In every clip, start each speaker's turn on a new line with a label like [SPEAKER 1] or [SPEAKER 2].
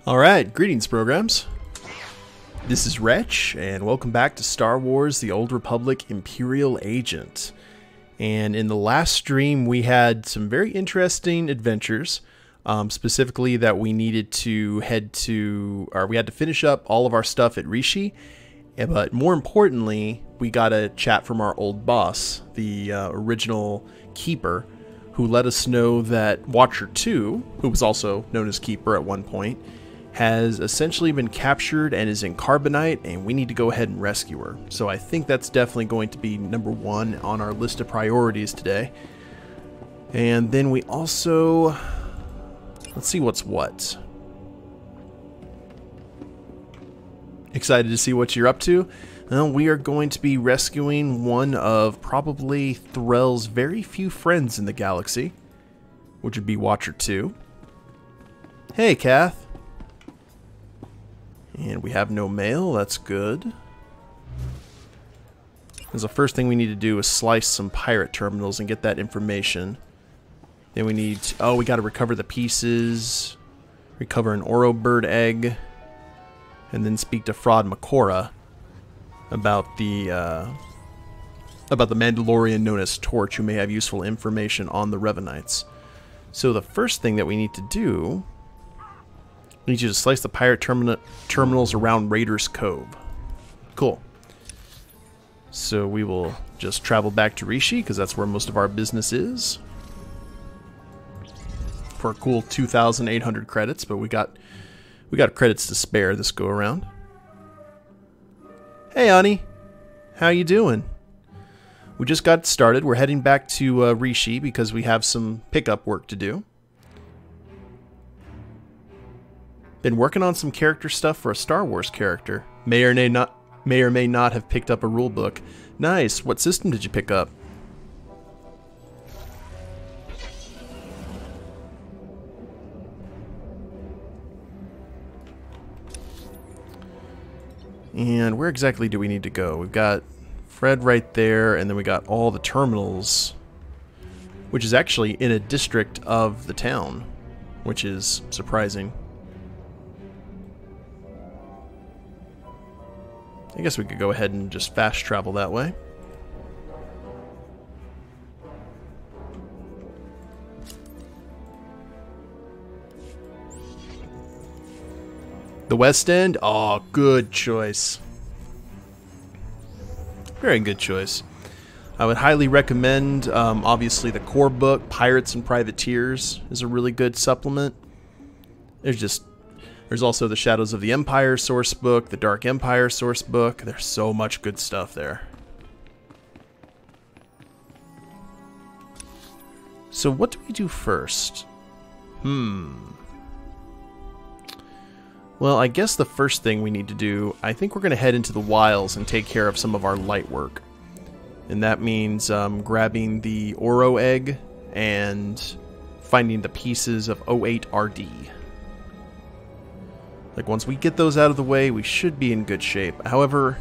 [SPEAKER 1] Alright, greetings programs. This is Wretch, and welcome back to Star Wars The Old Republic Imperial Agent. And in the last stream we had some very interesting adventures, specifically that we needed to we had to finish up all of our stuff at Rishi, but more importantly, we got a chat from our old boss, the original Keeper, who let us know that Watcher 2, who was also known as Keeper at one point, has essentially been captured and is in Carbonite, and we need to go ahead and rescue her. So I think that's definitely going to be number one on our list of priorities today. And then we also... let's see what's what. Excited to see what you're up to? Well, we are going to be rescuing one of probably Threll's very few friends in the galaxy, which would be Watcher 2. Hey, Kath. And we have no mail, that's good. Because the first thing we need to do is slice some pirate terminals and get that information. Then we need to, oh, we got to recover the pieces, recover an Oro bird egg, and then speak to Fraud Makora about the Mandalorian known as Torch, who may have useful information on the Revanites. So the first thing that we need to do, we need you to slice the pirate terminals around Raiders Cove. Cool. So we will just travel back to Rishi, because that's where most of our business is. For a cool 2,800 credits, but we got credits to spare this go around. Hey, Ani. How you doing? We just got started. We're heading back to Rishi because we have some pickup work to do. Been working on some character stuff for a Star Wars character. May or may not have picked up a rulebook. Nice. What system did you pick up? And where exactly do we need to go? We've got Fred right there, and then we got all the terminals, which is actually in a district of the town, which is surprising. I guess we could go ahead and just fast travel that way. The West End? Oh, good choice. Very good choice. I would highly recommend, obviously, the core book, Pirates and Privateers, is a really good supplement. There's also the Shadows of the Empire source book, the Dark Empire source book. There's so much good stuff there. So what do we do first? Well, I guess the first thing we need to do, I think we're going to head into the wilds and take care of some of our light work. And that means grabbing the Oro egg and finding the pieces of 08RD. Like, once we get those out of the way, we should be in good shape. However,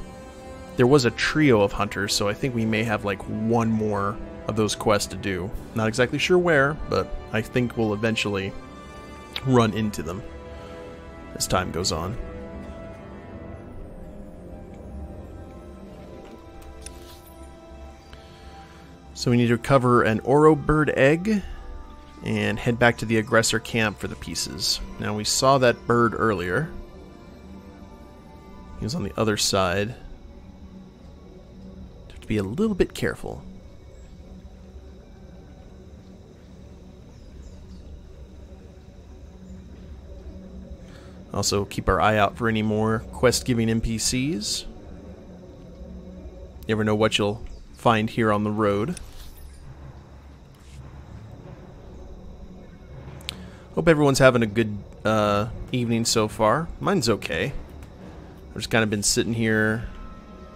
[SPEAKER 1] there was a trio of hunters, so I think we may have like one more of those quests to do. Not exactly sure where, but I think we'll eventually run into them as time goes on. So we need to recover an Oro bird egg and head back to the aggressor camp for the pieces. Now, we saw that bird earlier. He was on the other side. Have to be a little bit careful. Also, keep our eye out for any more quest-giving NPCs. You never know what you'll find here on the road. Hope everyone's having a good evening so far. Mine's okay. I've just kind of been sitting here,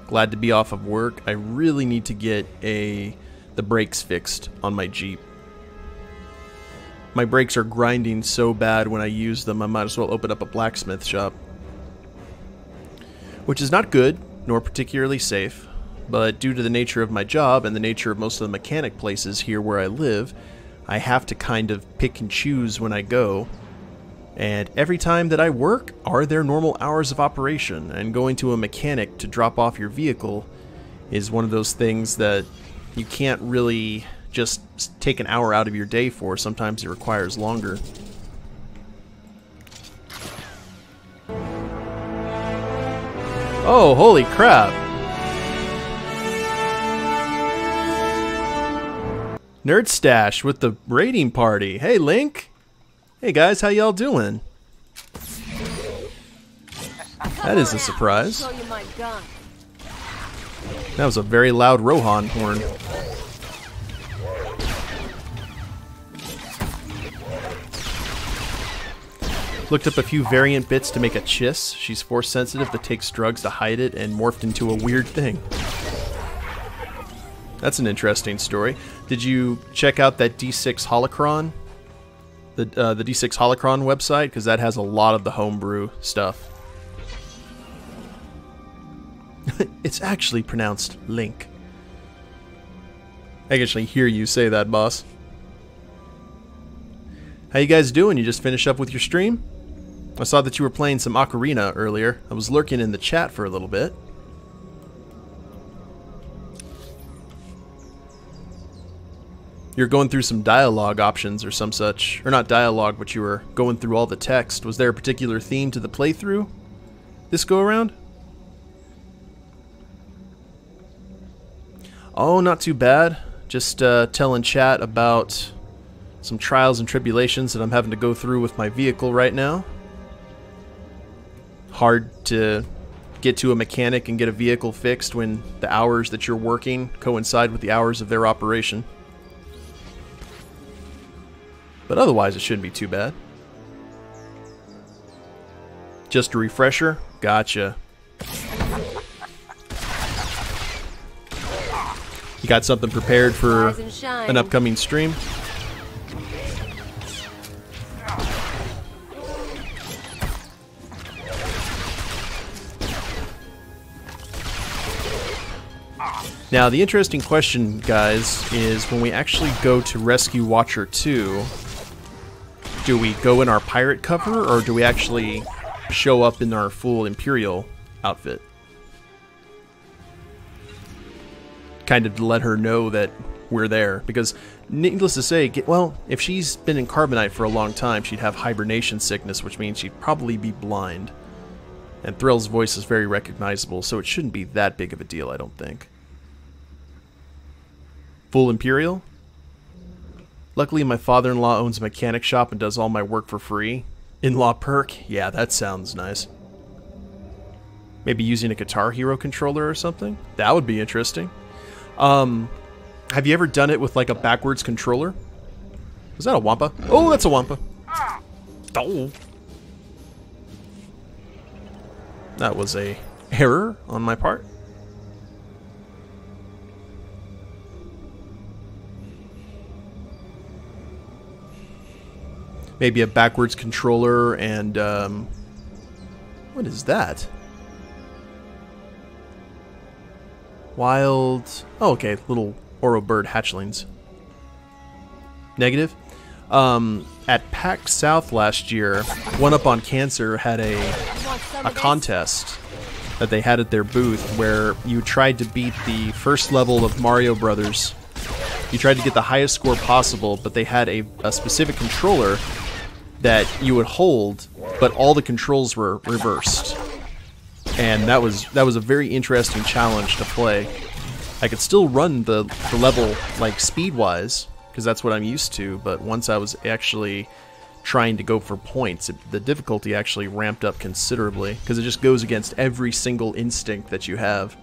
[SPEAKER 1] glad to be off of work. I really need to get the brakes fixed on my Jeep. My brakes are grinding so bad when I use them, I might as well open up a blacksmith shop. Which is not good, nor particularly safe, but due to the nature of my job and the nature of most of the mechanic places here where I live, I have to kind of pick and choose when I go, And every time that I work are their normal hours of operation, and going to a mechanic to drop off your vehicle is one of those things that you can't really just take an hour out of your day for. Sometimes it requires longer. Oh, holy crap! Nerd Stash with the raiding party. Hey, Link! Hey guys, how y'all doing? That is a surprise. That was a very loud Rohan horn. Looked up a few variant bits to make a Chiss. She's force sensitive but takes drugs to hide it and morphed into a weird thing. That's an interesting story. Did you check out that D6 Holocron? The D6 Holocron website? Because that has a lot of the homebrew stuff. It's actually pronounced Link. I can actually hear you say that, boss. How you guys doing? You just finished up with your stream? I saw that you were playing some Ocarina earlier. I was lurking in the chat for a little bit. You're going through some dialogue options or some such. Or not dialogue, but you were going through all the text. Was there a particular theme to the playthrough this go around? Oh, not too bad. Just telling chat about some trials and tribulations that I'm having to go through with my vehicle right now. Hard to get to a mechanic and get a vehicle fixed when the hours that you're working coincide with the hours of their operation. But otherwise, it shouldn't be too bad. Just a refresher? Gotcha. You got something prepared for an upcoming stream? Now, the interesting question, guys, is when we actually go to Rescue Watcher 2, do we go in our pirate cover, or do we actually show up in our full Imperial outfit? Kind of to let her know that we're there, because needless to say, well, if she's been in Carbonite for a long time, she'd have hibernation sickness, which means she'd probably be blind. And Threll's voice is very recognizable, so it shouldn't be that big of a deal, I don't think. Full Imperial? Luckily, my father-in-law owns a mechanic shop and does all my work for free. In-law perk? Yeah, that sounds nice. Maybe using a Guitar Hero controller or something? That would be interesting. Have you ever done it with like a backwards controller? Was that a Wampa? Oh, that's a Wampa. Oh. That was a error on my part. Maybe a backwards controller and, what is that? Wild... Oh, okay, little Oro bird hatchlings. Negative. At PAX South last year, One Up on Cancer had a contest that they had at their booth where you tried to beat the first level of Mario Brothers. You tried to get the highest score possible, but they had a specific controller that you would hold, but all the controls were reversed. And that was a very interesting challenge to play. I could still run the level like speed-wise, because that's what I'm used to, but once I was actually trying to go for points, the difficulty actually ramped up considerably, because it just goes against every single instinct that you have.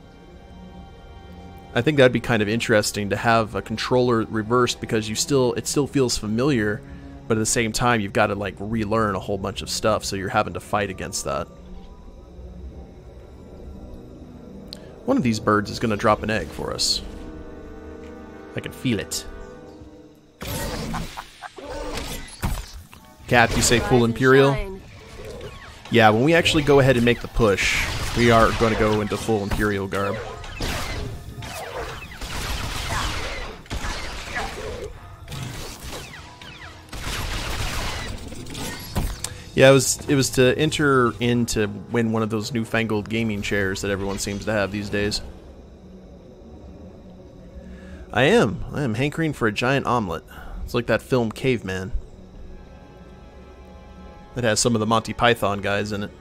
[SPEAKER 1] I think that'd be kind of interesting to have a controller reversed, because it still feels familiar, but at the same time you've got to like relearn a whole bunch of stuff, so you're having to fight against that. One of these birds is going to drop an egg for us. I can feel it. Cat, you say full Imperial? Yeah, when we actually go ahead and make the push, we are going to go into full Imperial garb. Yeah, it was to enter in to win one of those newfangled gaming chairs that everyone seems to have these days. I am hankering for a giant omelet. It's like that film Caveman. It has some of the Monty Python guys in it.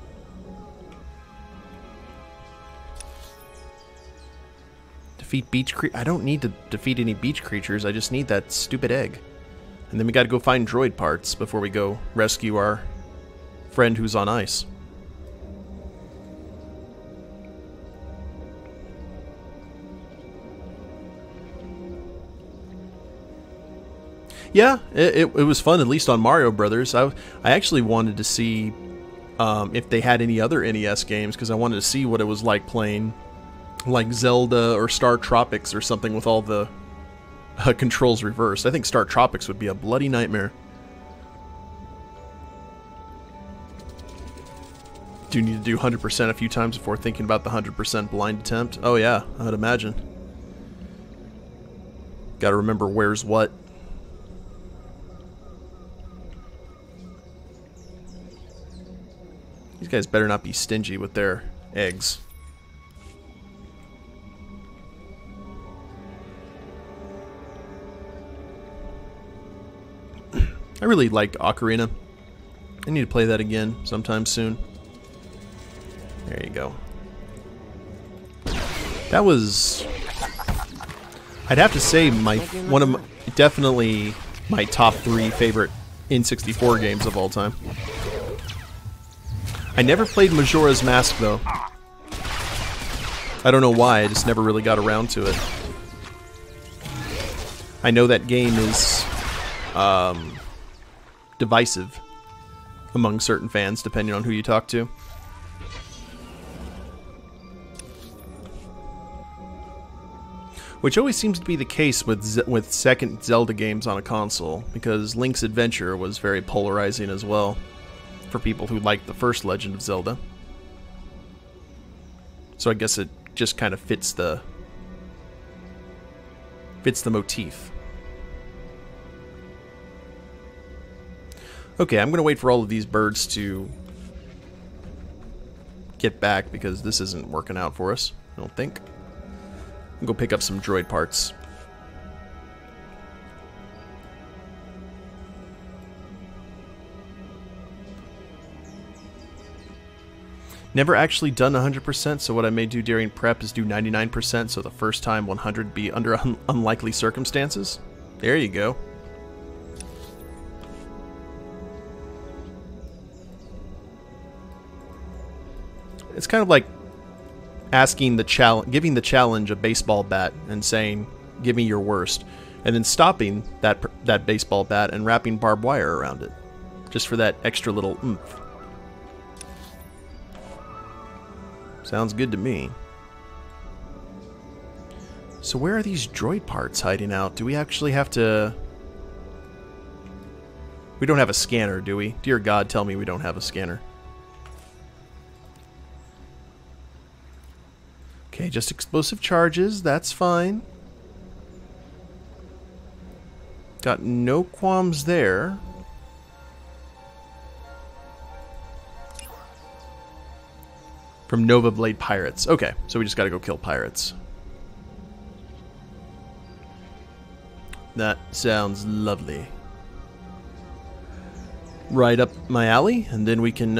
[SPEAKER 1] Defeat beach creatures. I don't need to defeat any beach creatures. I just need that stupid egg. And then we gotta go find droid parts before we go rescue our friend who's on ice. Yeah, it was fun, at least on Mario Brothers. I actually wanted to see if they had any other NES games, because I wanted to see what it was like playing like Zelda or Star Tropics or something with all the controls reversed. I think Star Tropics would be a bloody nightmare. Do you need to do 100% a few times before thinking about the 100% blind attempt? Oh yeah, I would imagine. Gotta remember where's what. These guys better not be stingy with their eggs. I really liked Ocarina. I need to play that again sometime soon. There you go. That was... I'd have to say definitely my top 3 favorite N64 games of all time. I never played Majora's Mask though. I don't know why, I just never really got around to it. I know that game is divisive among certain fans, depending on who you talk to. Which always seems to be the case with second Zelda games on a console, because Link's Adventure was very polarizing as well for people who liked the first Legend of Zelda. So I guess it just kind of fits the motif. Okay, I'm gonna wait for all of these birds to get back, because this isn't working out for us, I don't think. I'll go pick up some droid parts. Never actually done 100%, so what I may do during prep is do 99%, so the first time 100 be under unlikely circumstances. There you go. It's kind of like asking giving the challenge a baseball bat and saying, "Give me your worst," and then stopping that baseball bat and wrapping barbed wire around it, just for that extra little oomph. Sounds good to me. So where are these droid parts hiding out? Do we actually have to... We don't have a scanner, do we? Dear God, tell me we don't have a scanner. Okay, just explosive charges, that's fine. Got no qualms there. From Nova Blade Pirates. Okay, so we just gotta go kill pirates. That sounds lovely. Right up my alley, and then we can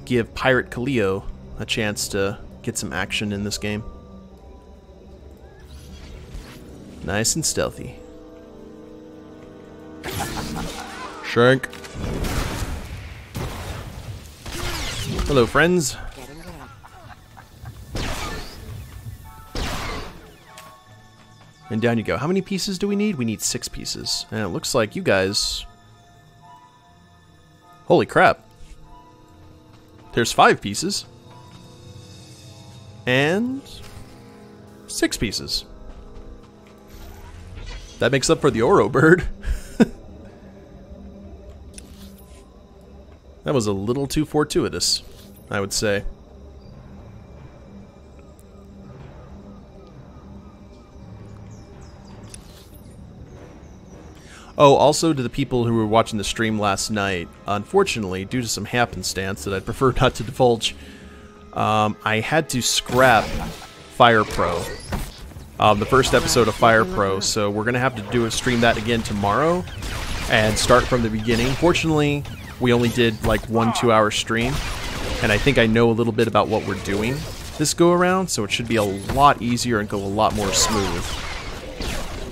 [SPEAKER 1] give Pirate Kaleo a chance to get some action in this game. Nice and stealthy. Shank. Hello, friends. And down you go. How many pieces do we need? We need 6 pieces. And it looks like you guys... Holy crap. There's 5 pieces. And... 6 pieces. That makes up for the Oro bird. That was a little too fortuitous, I would say. Oh, also to the people who were watching the stream last night, unfortunately, due to some happenstance that I'd prefer not to divulge, I had to scrap Fire Pro, the first episode of Fire Pro, so we're going to have to stream that again tomorrow and start from the beginning. Fortunately, we only did like 1-2 hour stream, and I think I know a little bit about what we're doing this go around, so it should be a lot easier and go a lot more smooth.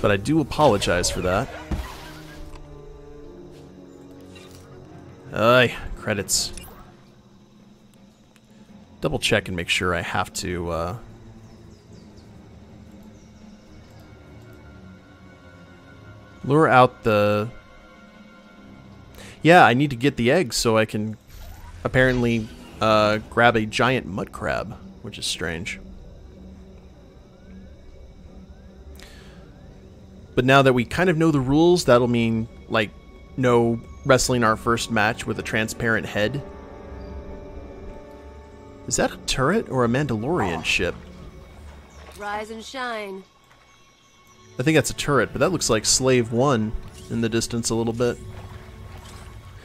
[SPEAKER 1] But I do apologize for that. Credits. Double check and make sure I have to, lure out the... Yeah, I need to get the eggs so I can apparently grab a giant mud crab, which is strange. But now that we kind of know the rules, that'll mean, like, no wrestling our first match with a transparent head. Is that a turret or a Mandalorian ship?
[SPEAKER 2] Rise and shine.
[SPEAKER 1] I think that's a turret, but that looks like Slave 1 in the distance a little bit.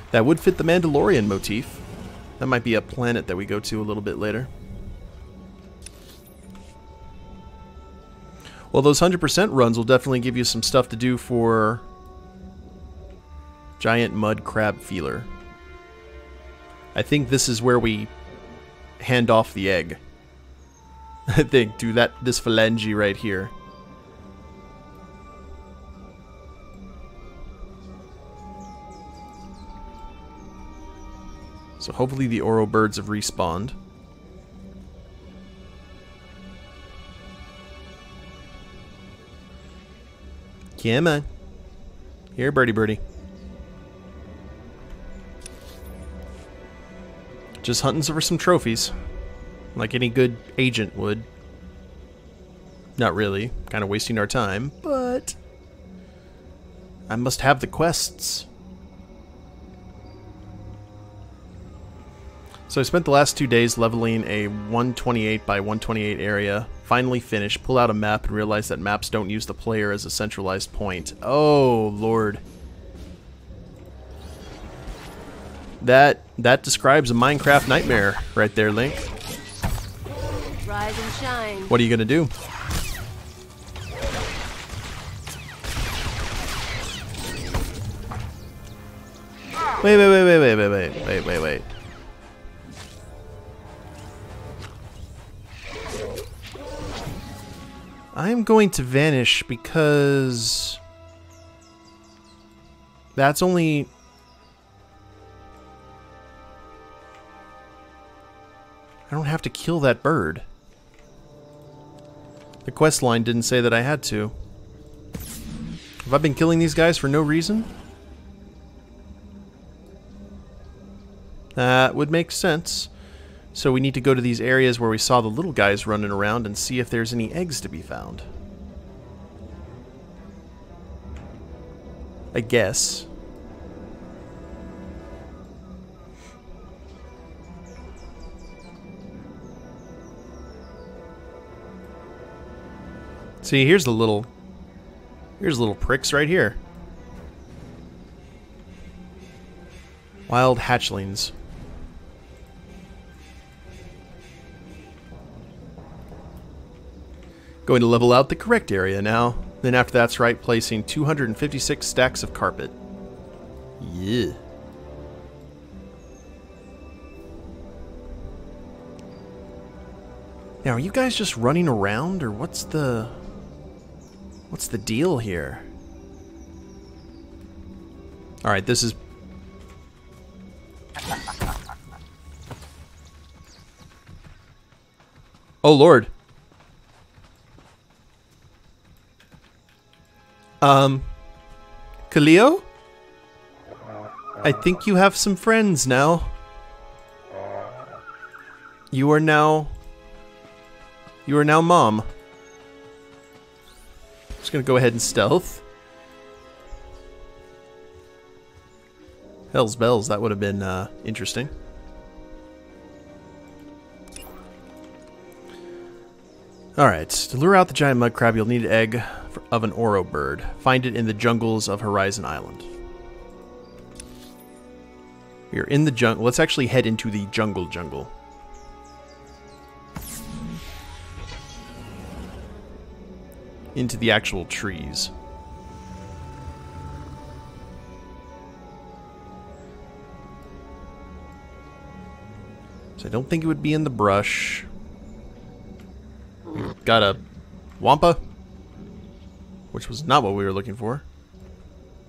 [SPEAKER 1] That would fit the Mandalorian motif. That might be a planet that we go to a little bit later. Well, those 100% runs will definitely give you some stuff to do for giant mud crab feeler. I think this is where we hand off the egg. I think, do this phalange right here. So hopefully the Oro birds have respawned. Come on. Here, birdie birdie. Just hunting for some trophies. Like any good agent would. Not really. Kind of wasting our time, but I must have the quests. So I spent the last 2 days leveling a 128 by 128 area. Finally finished, pull out a map and realize that maps don't use the player as a centralized point. Oh, Lord. That describes a Minecraft nightmare right there, Link.
[SPEAKER 2] Rise and shine.
[SPEAKER 1] What are you gonna do? Wait. I'm going to vanish because that's only... I don't have to kill that bird. The quest line didn't say that I had to. Have I been killing these guys for no reason? That would make sense. So we need to go to these areas where we saw the little guys running around and see if there's any eggs to be found. I guess. See, here's the little pricks right here. Wild hatchlings. Going to level out the correct area now. Then after that's right, placing 256 stacks of carpet. Yeah. Now, are you guys just running around, or what's the deal here? All right, this is... Oh, Lord. Kaleo? I think you have some friends now. You are now Mom. Just gonna go ahead and stealth. Hell's bells, that would have been interesting. Alright, to lure out the giant mud crab, you'll need an egg of an Oro bird. Find it in the jungles of Horizon Island. We are in the jungle. Let's actually head into the jungle. Into the actual trees. So I don't think it would be in the brush. We've got a Wampa, which was not what we were looking for.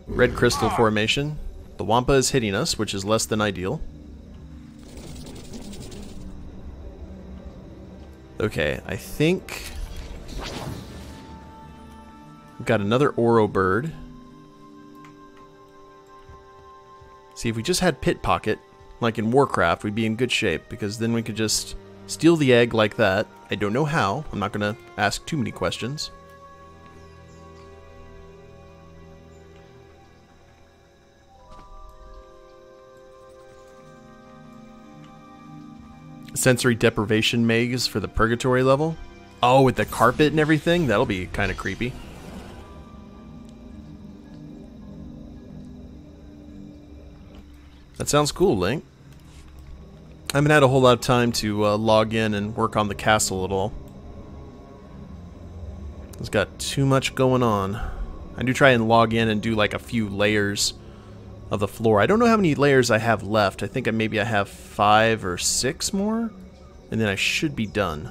[SPEAKER 1] Red crystal formation. The Wampa is hitting us, which is less than ideal. Okay, I think we've got another Oro bird. See, if we just had Pit Pocket, like in Warcraft, we'd be in good shape, because then we could just steal the egg like that. I don't know how. I'm not going to ask too many questions. Sensory deprivation maze for the purgatory level. Oh, with the carpet and everything? That'll be kind of creepy. That sounds cool, Link. I haven't had a whole lot of time to log in and work on the castle at all. It's got too much going on. I do try and log in and do like a few layers of the floor. I don't know how many layers I have left. I think maybe I have 5 or 6 more, and then I should be done.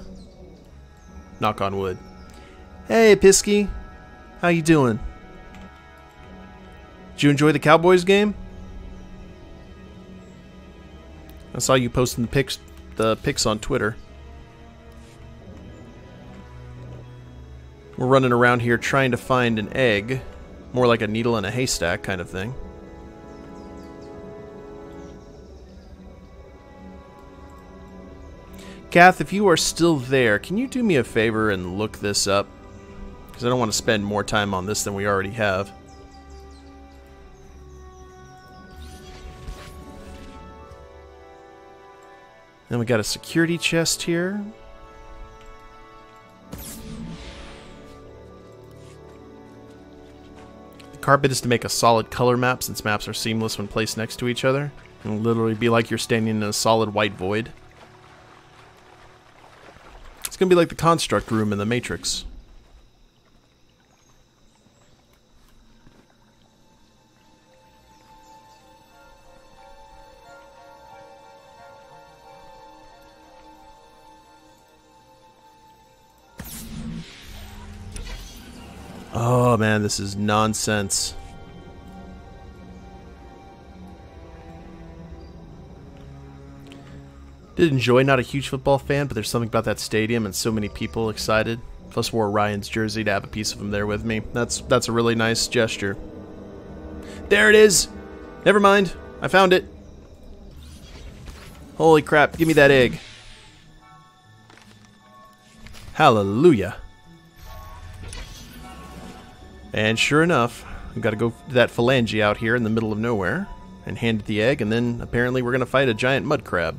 [SPEAKER 1] Knock on wood. Hey, Pisky. How you doing? Did you enjoy the Cowboys game? I saw you posting the pics on Twitter. We're running around here trying to find an egg. More like a needle in a haystack kind of thing. Kath, if you are still there, can you do me a favor and look this up? Because I don't want to spend more time on this than we already have. Then we got a security chest here. The carpet is to make a solid color map, since maps are seamless when placed next to each other. It'll literally be like you're standing in a solid white void. It's gonna be like the construct room in the Matrix. Oh man, this is nonsense. Did enjoy, not a huge football fan, but there's something about that stadium and so many people excited. Plus wore Ryan's jersey to have a piece of him there with me. That's a really nice gesture. There it is! Never mind, I found it. Holy crap, give me that egg. Hallelujah. And sure enough, we've got to go to that phalange out here in the middle of nowhere and hand it the egg, and then apparently we're going to fight a giant mud crab.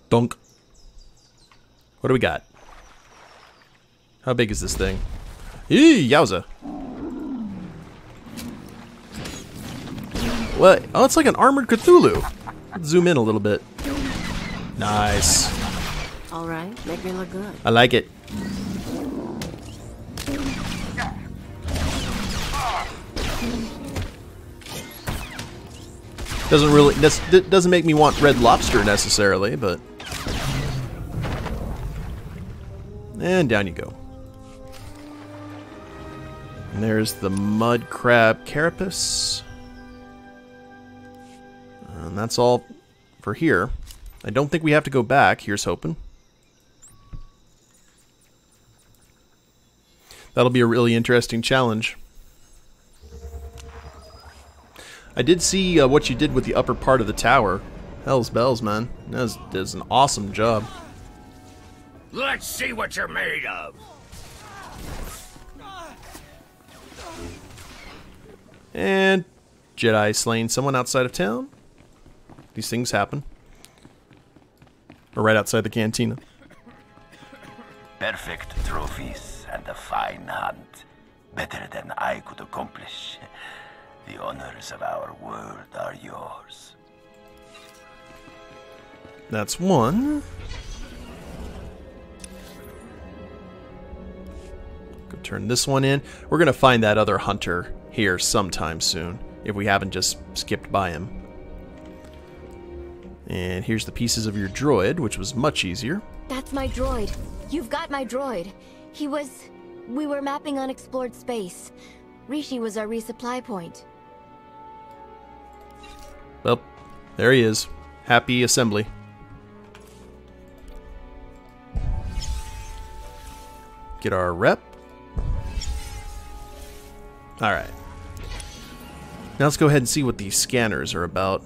[SPEAKER 1] Donk. What do we got? How big is this thing? Eee, yowza. What? Oh, it's like an armored Cthulhu. Let's zoom in a little bit. Nice.
[SPEAKER 2] All right, make me look good.
[SPEAKER 1] I like it. Doesn't make me want Red Lobster necessarily, but. And down you go. And there's the mud crab carapace. And that's all for here. I don't think we have to go back. Here's hoping. That'll be a really interesting challenge. I did see what you did with the upper part of the tower. Hell's bells, man. That was an awesome job.
[SPEAKER 3] Let's see what you're made of.
[SPEAKER 1] And Jedi slaying someone outside of town. These things happen. Or right outside the cantina.
[SPEAKER 3] Perfect trophies and a fine hunt. Better than I could accomplish. The honors of our world are yours.
[SPEAKER 1] That's one. Go turn this one in. We're going to find that other hunter here sometime soon, if we haven't just skipped by him. And here's the pieces of your droid, which was much easier.
[SPEAKER 4] That's my droid. You've got my droid. We were mapping unexplored space. Rishi was our resupply point.
[SPEAKER 1] Well, there he is. Happy assembly. Get our rep. Alright. Now let's go ahead and see what these scanners are about.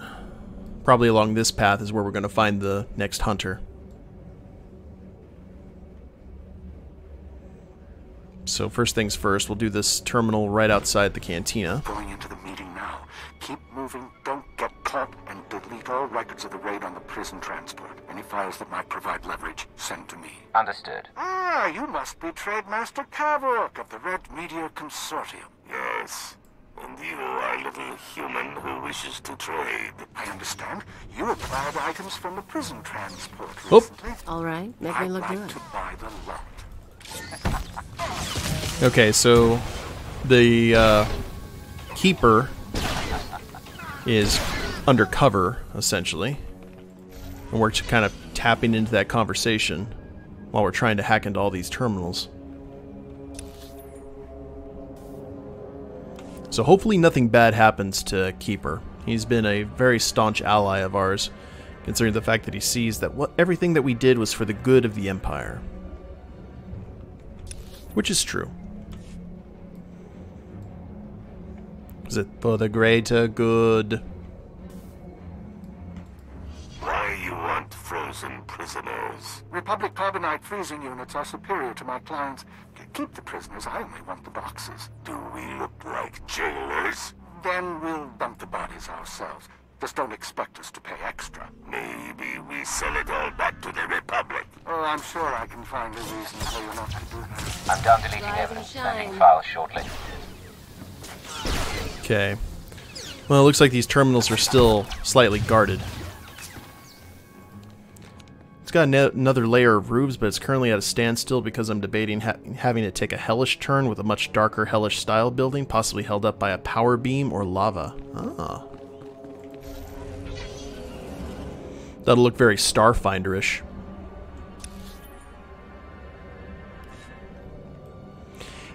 [SPEAKER 1] Probably along this path is where we're going to find the next hunter. So first things first, we'll do this terminal right outside the cantina.
[SPEAKER 5] Going into the meeting now. Keep moving, don't get caught, and delete all records of the raid on the prison transport. Any files that might provide leverage, send to me.
[SPEAKER 6] Understood.
[SPEAKER 5] Ah, you must be Trademaster Kavok of the Red Media Consortium. Yes. And you are a little human who wishes to trade. I understand. You acquired items from the prison transport recently.
[SPEAKER 2] All right, make me
[SPEAKER 5] I'd
[SPEAKER 2] look
[SPEAKER 5] like
[SPEAKER 2] good.
[SPEAKER 5] to buy the lot.
[SPEAKER 1] Okay, so the Keeper is undercover, essentially. And we're kind of tapping into that conversation while we're trying to hack into all these terminals. So hopefully nothing bad happens to Keeper. He's been a very staunch ally of ours, considering the fact that he sees that everything that we did was for the good of the Empire. Which is true. Is it for the greater good?
[SPEAKER 5] Why you want frozen prisoners? Republic carbonite freezing units are superior to my clients. Keep the prisoners, I only want the boxes. Do we look like jailers? Then we'll dump the bodies ourselves. Just don't expect us to pay extra. Maybe we sell it all back to the Republic. Oh, I'm sure I can find a reason for you not to do that.
[SPEAKER 6] I'm done deleting
[SPEAKER 2] Rise and
[SPEAKER 6] evidence.
[SPEAKER 2] shine.
[SPEAKER 6] Sending files shortly.
[SPEAKER 1] Okay. Well, it looks like these terminals are still slightly guarded. It's got another layer of roofs, but it's currently at a standstill because I'm debating having it take a hellish turn with a much darker hellish style building, possibly held up by a power beam or lava. Ah. That'll look very Starfinder-ish.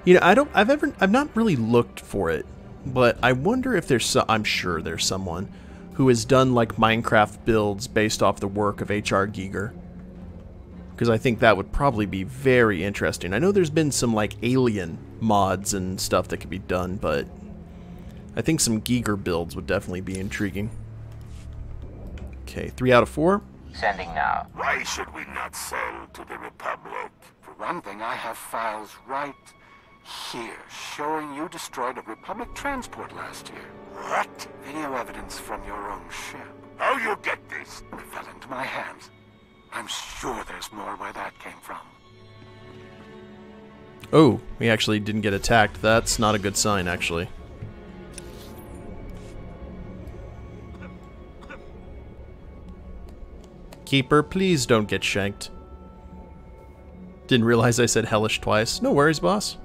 [SPEAKER 1] You know, I've not really looked for it, but I wonder if I'm sure there's someone who has done like Minecraft builds based off the work of H.R. Giger. Because I think that would probably be very interesting. I know there's been some like alien mods and stuff that could be done, but I think some Giger builds would definitely be intriguing. Okay, 3 out of 4.
[SPEAKER 6] Sending now.
[SPEAKER 5] Why should we not sell to the Republic? For one thing, I have files right here showing you destroyed a Republic transport last year. What? Video evidence from your own ship. How you get this? It fell into my hands. I'm sure there's more where that came from.
[SPEAKER 1] Oh, we actually didn't get attacked. That's not a good sign, actually. Keeper, please don't get shanked. Didn't realize I said hellish twice. No worries, boss.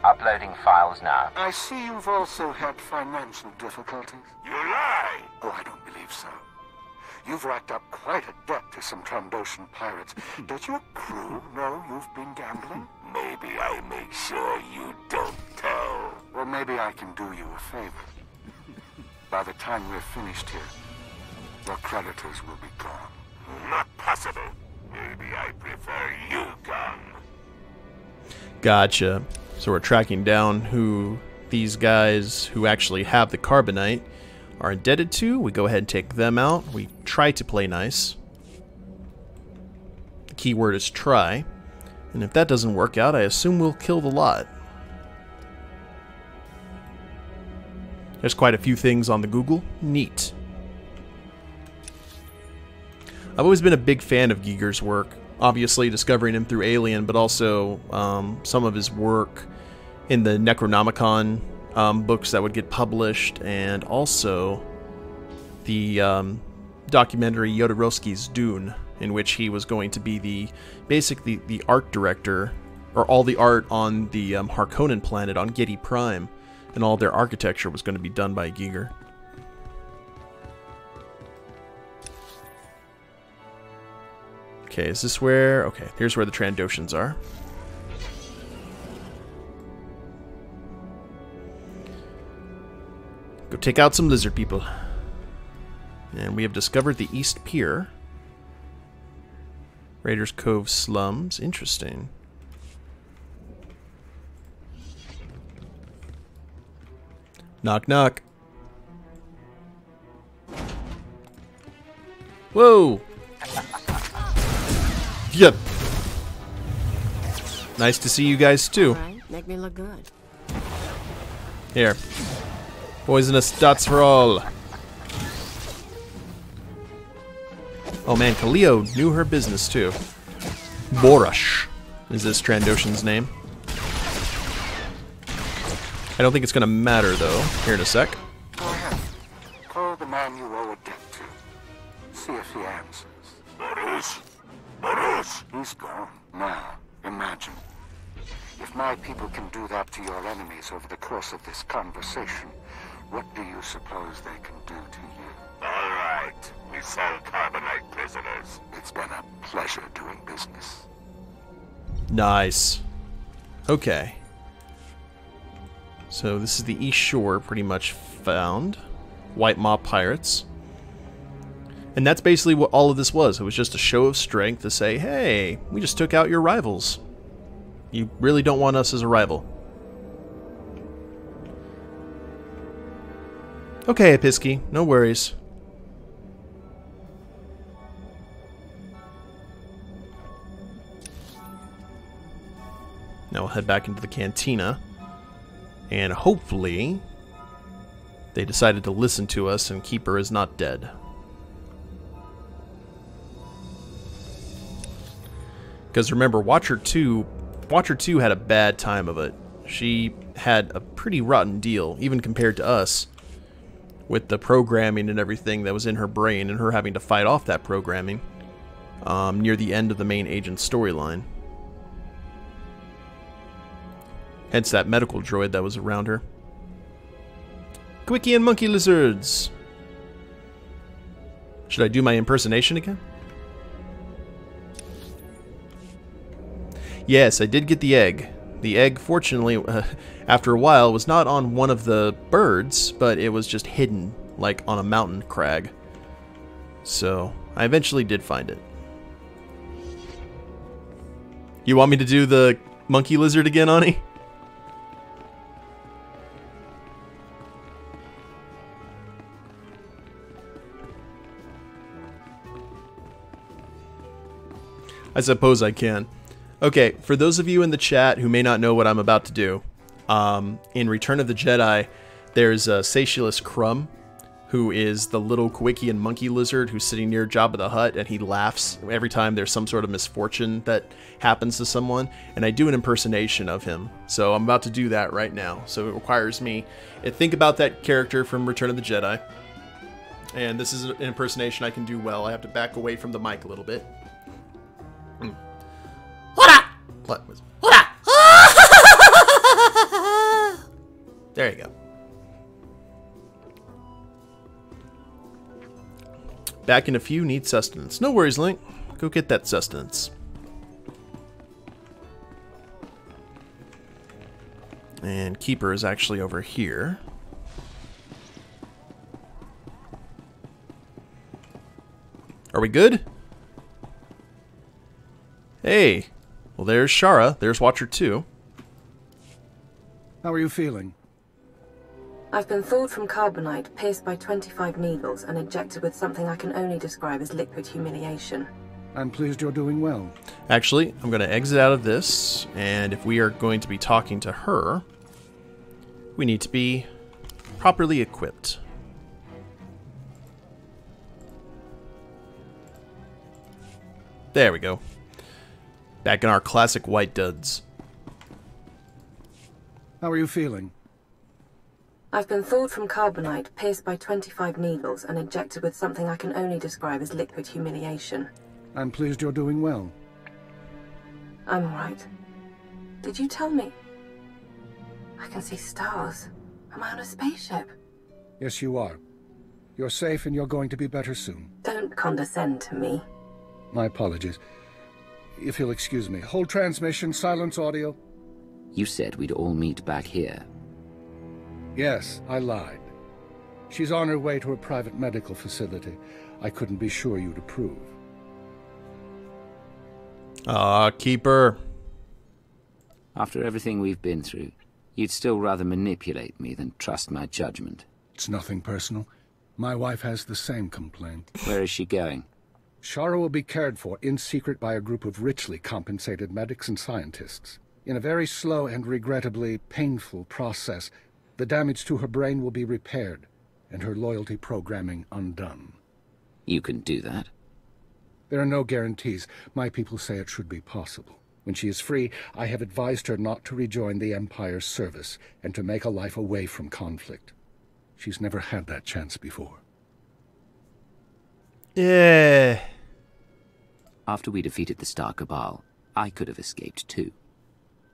[SPEAKER 6] Uploading files now.
[SPEAKER 5] I see you've also had financial difficulties. You lie! Oh, I don't believe so. You've racked up quite a debt to some Trandoshan pirates. Does your crew know you've been gambling? Maybe I make sure you don't tell. Or maybe I can do you a favor. By the time we're finished here, your creditors will be gone. Not possible. Maybe I prefer you gone.
[SPEAKER 1] Gotcha. So we're tracking down who these guys who actually have the carbonite are indebted to. We go ahead and take them out. We try to play nice. The key word is try. And if that doesn't work out, I assume we'll kill the lot. There's quite a few things on the Google. Neat. I've always been a big fan of Giger's work. Obviously discovering him through Alien, but also some of his work in the Necronomicon books that would get published, and also the documentary Jodorowsky's Dune, in which he was going to be basically the art director, or all the art on the Harkonnen planet on Giedi Prime, and all their architecture was going to be done by Giger. Okay, is this where... Okay, here's where the Trandoshans are. Go take out some lizard people. And we have discovered the East Pier. Raiders Cove slums. Interesting. Knock, knock. Whoa! Yep. Nice to see you guys too.
[SPEAKER 2] All right, make me look good.
[SPEAKER 1] Here. Poisonous dots for all. Oh man, Kaleo knew her business too. Borush is this Trandoshan's name. I don't think it's gonna matter though. Here in a sec.
[SPEAKER 5] Go ahead. Call the man you owe a debt to. See if he answers. Baruch! Baruch! He's gone. Now, imagine. If my people can do that to your enemies over the course of this conversation, what do you suppose they can do to you? All right. We sell carbonite prisoners. It's been a pleasure doing business.
[SPEAKER 1] Nice. Okay. So this is the East Shore pretty much found. White Maw Pirates. And that's basically what all of this was. It was just a show of strength to say, hey, we just took out your rivals. You really don't want us as a rival. Okay, Episky, no worries. Now we'll head back into the cantina. And hopefully they decided to listen to us and Keeper is not dead. Because remember, Watcher 2 had a bad time of it. She had a pretty rotten deal, even compared to us, with the programming and everything that was in her brain, and her having to fight off that programming near the end of the main agent storyline. Hence that medical droid that was around her. Quickie and monkey lizards! Should I do my impersonation again? Yes, I did get the egg. The egg, fortunately, after a while, was not on one of the birds, but it was just hidden, like on a mountain crag. So, I eventually did find it. You want me to do the monkey lizard again, Ani? I suppose I can. Okay, for those of you in the chat who may not know what I'm about to do, in Return of the Jedi, there's Satialus Crumb, who is the little Quickian monkey lizard who's sitting near Jabba the Hutt, and he laughs every time there's some sort of misfortune that happens to someone, and I do an impersonation of him. So I'm about to do that right now. So it requires me to think about that character from Return of the Jedi, and this is an impersonation I can do well. I have to back away from the mic a little bit. What was? There you go. Back in a few, need sustenance. No worries, Link. Go get that sustenance. And Keeper is actually over here. Are we good? Hey. Well, there's Shara. There's Watcher 2.
[SPEAKER 7] How are you feeling?
[SPEAKER 8] I've been thawed from carbonite, pierced by 25 needles, and injected with something I can only describe as liquid humiliation.
[SPEAKER 7] I'm pleased you're doing well.
[SPEAKER 1] Actually, I'm going to exit out of this, and if we are going to be talking to her, we need to be properly equipped. There we go. Back in our classic white duds.
[SPEAKER 7] How are you feeling?
[SPEAKER 8] I've been thawed from carbonite, pierced by 25 needles, and injected with something I can only describe as liquid humiliation.
[SPEAKER 7] I'm pleased you're doing well.
[SPEAKER 8] I'm alright. Did you tell me? I can see stars. Am I on a spaceship?
[SPEAKER 7] Yes, you are. You're safe and you're going to be better soon.
[SPEAKER 8] Don't condescend to me.
[SPEAKER 7] My apologies. If you'll excuse me. Hold transmission, silence audio.
[SPEAKER 9] You said we'd all meet back here.
[SPEAKER 7] Yes, I lied. She's on her way to a private medical facility. I couldn't be sure you'd approve.
[SPEAKER 1] Keep her.
[SPEAKER 9] After everything we've been through, you'd still rather manipulate me than trust my judgment.
[SPEAKER 7] It's nothing personal. My wife has the same complaint.
[SPEAKER 9] Where is she going?
[SPEAKER 7] Shara will be cared for in secret by a group of richly compensated medics and scientists. In a very slow and regrettably painful process, the damage to her brain will be repaired, and her loyalty programming undone.
[SPEAKER 9] You can do that?
[SPEAKER 7] There are no guarantees. My people say it should be possible. When she is free, I have advised her not to rejoin the Empire's service, and to make a life away from conflict. She's never had that chance before.
[SPEAKER 1] Yeah.
[SPEAKER 9] After we defeated the Star Cabal, I could have escaped too.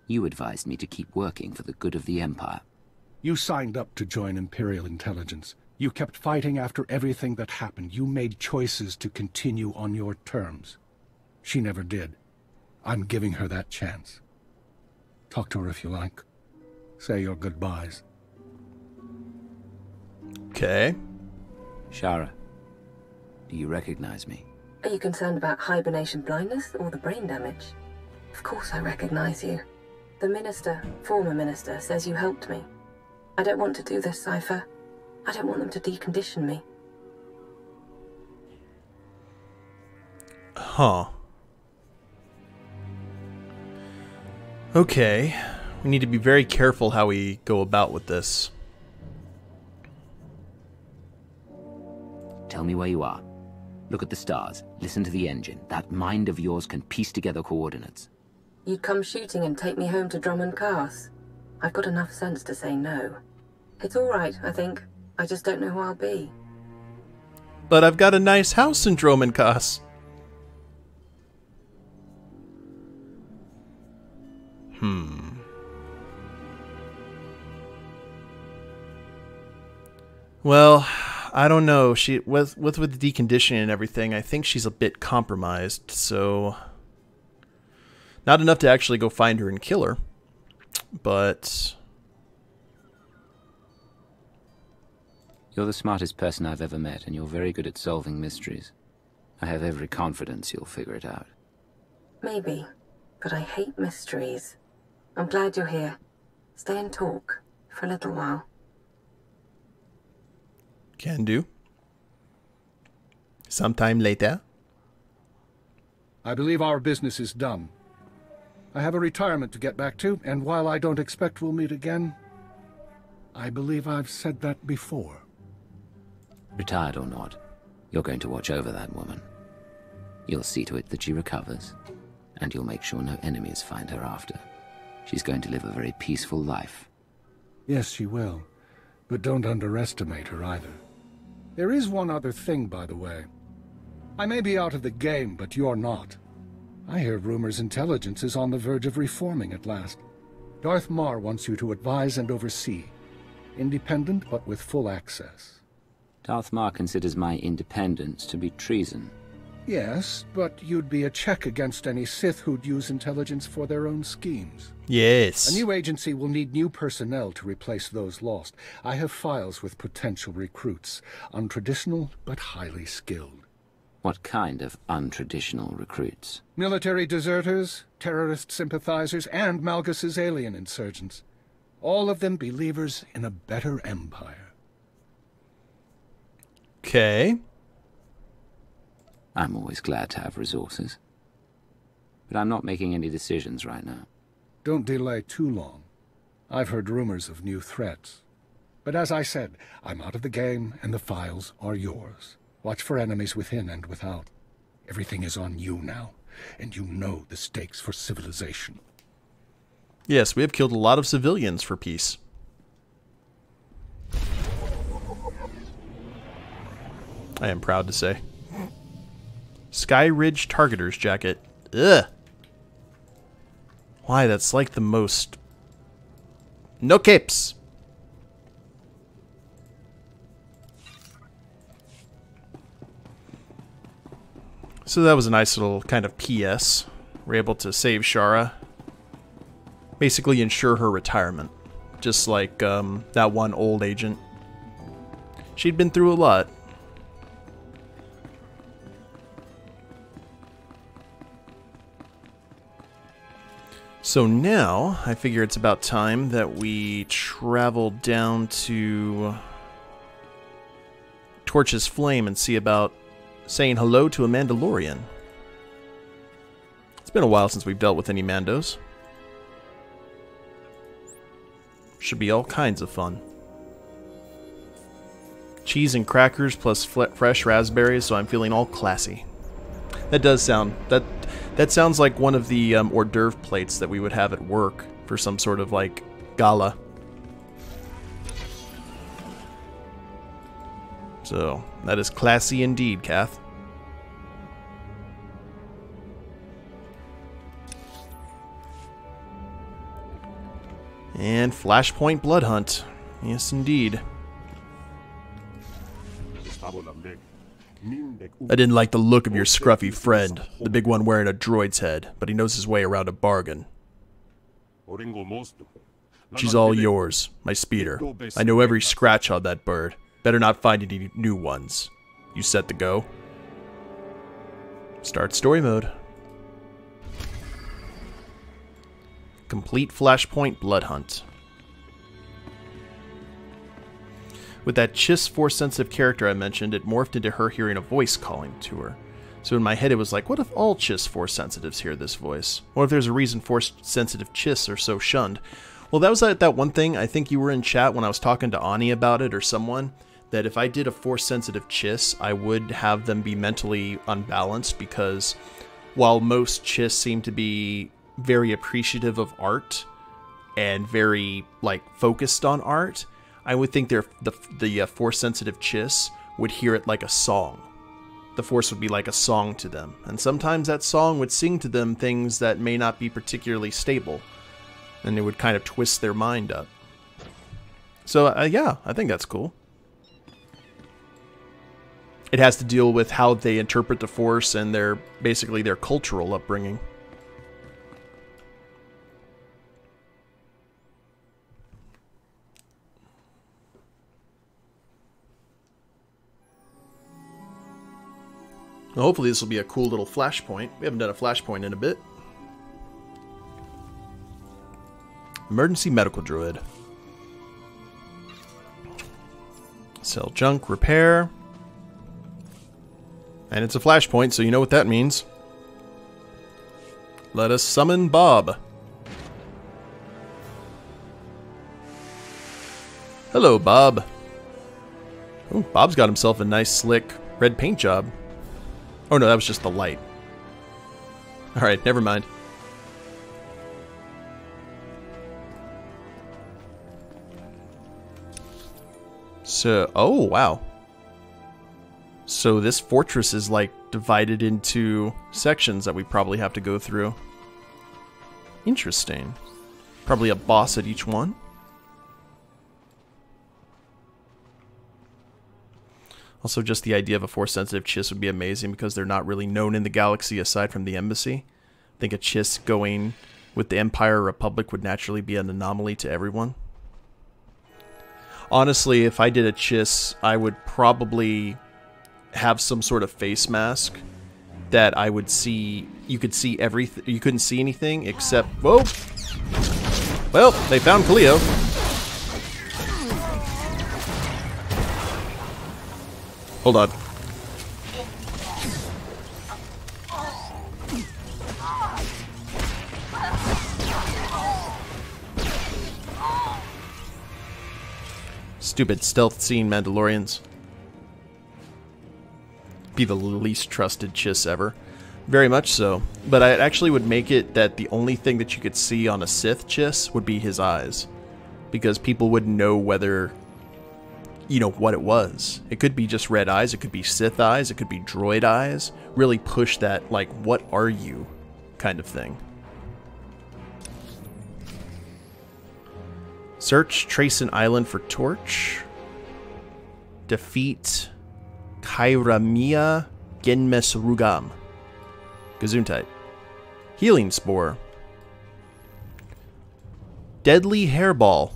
[SPEAKER 9] You advised me to keep working for the good of the Empire.
[SPEAKER 7] You signed up to join Imperial Intelligence. You kept fighting after everything that happened. You made choices to continue on your terms. She never did. I'm giving her that chance. Talk to her if you like. Say your goodbyes.
[SPEAKER 1] Okay.
[SPEAKER 9] Shara, do you recognize me?
[SPEAKER 8] Are you concerned about hibernation blindness or the brain damage? Of course I recognize you. The minister, former minister, says you helped me. I don't want to do this, Cypher. I don't want them to decondition me.
[SPEAKER 1] Huh. Okay. We need to be very careful how we go about with this.
[SPEAKER 9] Tell me where you are. Look at the stars. Listen to the engine. That mind of yours can piece together coordinates.
[SPEAKER 8] You'd come shooting and take me home to Drummond Cars. I've got enough sense to say no. It's all right, I think. I just don't know who I'll be.
[SPEAKER 1] But I've got a nice house in Dromancos. Well, I don't know. She with the deconditioning and everything, I think she's a bit compromised, so not enough to actually go find her and kill her. But
[SPEAKER 9] You're the smartest person I've ever met, and you're very good at solving mysteries. I have every confidence you'll figure it out.
[SPEAKER 8] Maybe, but I hate mysteries. I'm glad you're here. Stay and talk for a little while.
[SPEAKER 1] can do. Sometime later.
[SPEAKER 7] I believe our business is done. I have a retirement to get back to, and while I don't expect we'll meet again, I believe I've said that before.
[SPEAKER 9] Retired or not, you're going to watch over that woman. You'll see to it that she recovers, and you'll make sure no enemies find her after. She's going to live a very peaceful life.
[SPEAKER 7] Yes, she will. But don't underestimate her either. There is one other thing, by the way. I may be out of the game, but you're not. I hear rumors intelligence is on the verge of reforming at last. Darth Mar wants you to advise and oversee. Independent, but with full access.
[SPEAKER 9] Darth Mar considers my independence to be treason.
[SPEAKER 7] Yes, but you'd be a check against any Sith who'd use intelligence for their own schemes.
[SPEAKER 1] Yes.
[SPEAKER 7] A new agency will need new personnel to replace those lost. I have files with potential recruits, untraditional but highly skilled.
[SPEAKER 9] What kind of untraditional recruits?
[SPEAKER 7] Military deserters, terrorist sympathizers, and Malgus's alien insurgents. All of them believers in a better empire.
[SPEAKER 1] Okay.
[SPEAKER 9] I'm always glad to have resources. But I'm not making any decisions right now.
[SPEAKER 7] Don't delay too long. I've heard rumors of new threats. But as I said, I'm out of the game, and the files are yours. Watch for enemies within and without. Everything is on you now, and you know the stakes for civilization.
[SPEAKER 1] Yes, we have killed a lot of civilians for peace. I am proud to say. Sky Ridge Targeter's Jacket. Ugh. Why, that's like the most... No capes! So that was a nice little kind of PS. We're able to save Shara. Basically ensure her retirement. Just like that one old agent. She'd been through a lot. So now, I figure it's about time that we travel down to Torch's Flame and see about saying hello to a Mandalorian. It's been a while since we've dealt with any Mandos. Should be all kinds of fun. Cheese and crackers plus fresh raspberries, so I'm feeling all classy. That does sound... That sounds like one of the hors d'oeuvre plates that we would have at work for some sort of, like, gala. So, that is classy indeed, Kath. And Flashpoint Blood Hunt. Yes, indeed. I didn't like the look of your scruffy friend, the big one wearing a droid's head, but he knows his way around a bargain. She's all yours, my speeder. I know every scratch on that bird. Better not find any new ones. You set to go? Start story mode. Complete Flashpoint Blood Hunt. With that Chiss Force-sensitive character I mentioned, it morphed into her hearing a voice calling to her. So in my head it was like, what if all Chiss Force-sensitives hear this voice? What if there's a reason Force-sensitive Chiss are so shunned? Well, that was that one thing, I think you were in chat when I was talking to Ani about it, or someone, that if I did a Force-sensitive Chiss, I would have them be mentally unbalanced, because while most Chiss seem to be very appreciative of art, and very, like, focused on art, I would think the Force-sensitive Chiss would hear it like a song. The Force would be like a song to them. And sometimes that song would sing to them things that may not be particularly stable. And it would kind of twist their mind up. So, yeah, I think that's cool. It has to deal with how they interpret the Force and basically their cultural upbringing. Well, hopefully this will be a cool little flashpoint. We haven't done a flashpoint in a bit. Emergency medical droid. Sell junk, repair. And it's a flashpoint, so you know what that means. Let us summon Bob. Hello, Bob. Oh, Bob's got himself a nice, slick red paint job. Oh no, that was just the light. Alright, never mind. So, oh wow. So this fortress is like divided into sections that we probably have to go through. Interesting. Probably a boss at each one. Also, just the idea of a Force-sensitive Chiss would be amazing because they're not really known in the galaxy aside from the Embassy. I think a Chiss going with the Empire or Republic would naturally be an anomaly to everyone. Honestly, if I did a Chiss, I would probably have some sort of face mask that I would see. You could see everything. You couldn't see anything except. Whoa! Well, they found Cleo. Hold on. Stupid stealth scene Mandalorians. Be the least trusted chiss ever. Very much so. But I actually would make it that the only thing that you could see on a Sith chiss would be his eyes. Because people wouldn't know whether, you know, what it was. It could be just red eyes, it could be Sith eyes, it could be droid eyes. Really push that, like, what are you kind of thing. Search Tracen Island for Torch. Defeat Kairamia Genmes Rugam. Gesundheit. Healing Spore. Deadly Hairball.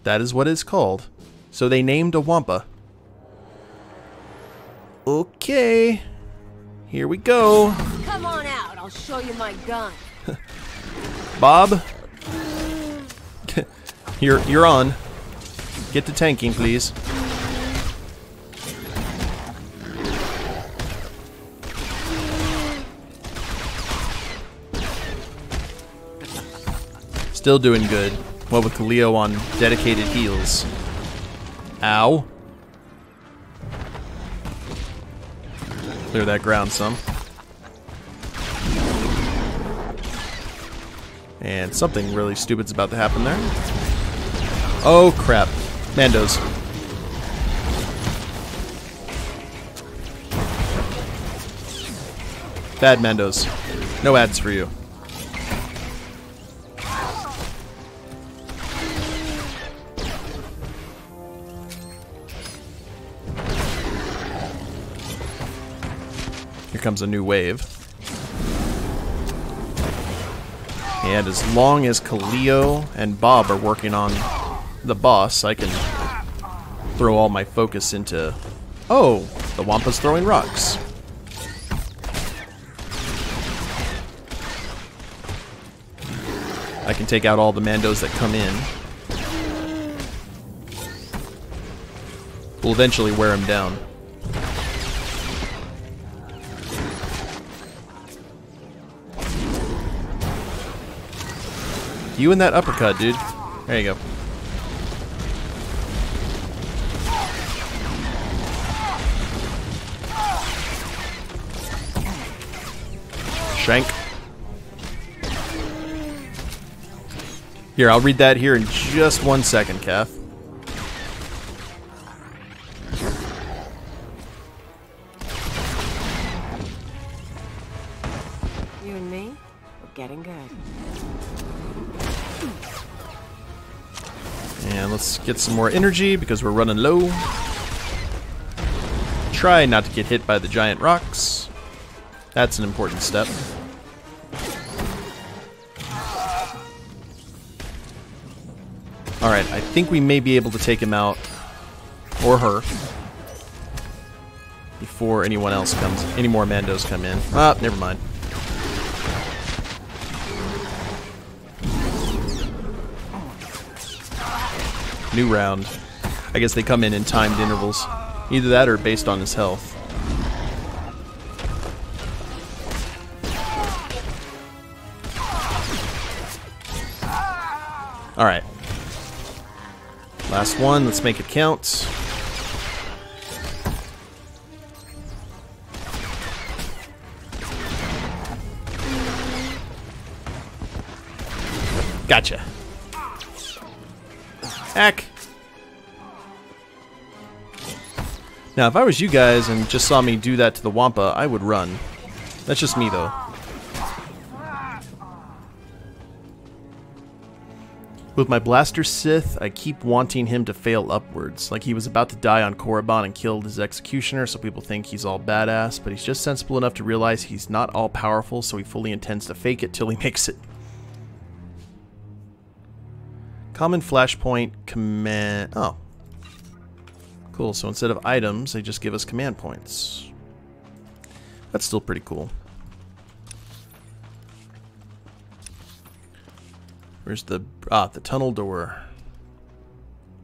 [SPEAKER 1] That is what it's called. So they named a Wampa. Okay. Here we go.
[SPEAKER 2] Come on out, I'll show you my gun.
[SPEAKER 1] Bob. You're on. Get to tanking, please. Still doing good. What with Khalil on dedicated heals. Ow. Clear that ground some. And something really stupid's about to happen there. Oh crap. Mandos. Bad Mandos. No ads for you. Here comes a new wave. And as long as Khalil and Bob are working on the boss, I can throw all my focus into... Oh! The Wampa's throwing rocks. I can take out all the Mandos that come in. We'll eventually wear him down. You and that uppercut, dude. There you go. Shank. Here, I'll read that here in just 1 second, Kath.
[SPEAKER 2] You and me, we're getting good.
[SPEAKER 1] And let's get some more energy because we're running low. Try not to get hit by the giant rocks. That's an important step. Alright, I think we may be able to take him out, or her, before anyone else comes, any more Mandos come in. Ah, never mind. New round. I guess they come in timed intervals. Either that or based on his health. Alright. Last one, let's make it count. Gotcha. Heck. Now, if I was you guys and just saw me do that to the Wampa, I would run. That's just me, though. With my Blaster Sith, I keep wanting him to fail upwards, like he was about to die on Korriban and killed his executioner, so people think he's all badass, but he's just sensible enough to realize he's not all powerful, so he fully intends to fake it till he makes it. Common Flashpoint command... Oh. Cool, so instead of items, they just give us command points. That's still pretty cool. Where's the... Ah, the tunnel door.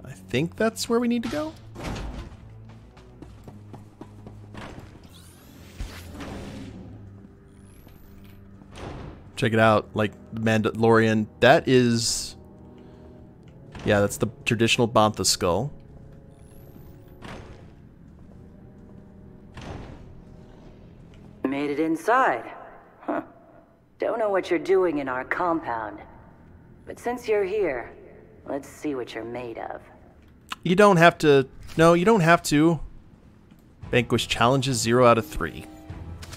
[SPEAKER 1] I think that's where we need to go? Check it out, like, Mandalorian. That is... Yeah, that's the traditional Bantha skull.
[SPEAKER 10] it inside. Huh. Don't know what you're doing in our compound. But since you're here, let's see what you're made of.
[SPEAKER 1] You don't have to... No, you don't have to. Vanquish challenges 0 out of 3.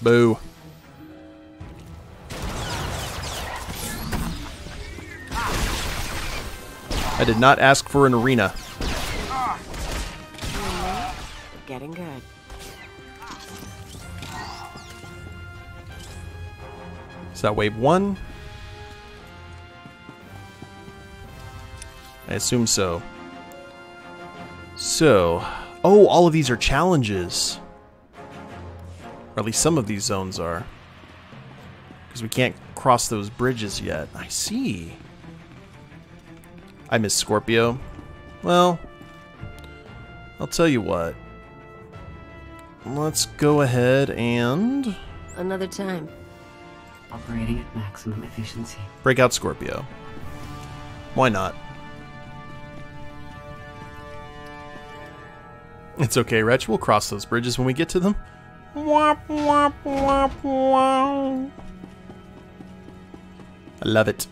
[SPEAKER 1] Boo. I did not ask for an arena.
[SPEAKER 2] Getting good.
[SPEAKER 1] Is that wave 1? I assume so. So, oh, all of these are challenges. Or at least some of these zones are. Because we can't cross those bridges yet. I see. I miss Scorpio. Well, I'll tell you what. Let's go ahead and...
[SPEAKER 2] Another time.
[SPEAKER 11] Operating at maximum efficiency.
[SPEAKER 1] break out Scorpio. Why not? It's okay, Wretch. We'll cross those bridges when we get to them. Womp, womp, womp, womp. I love it.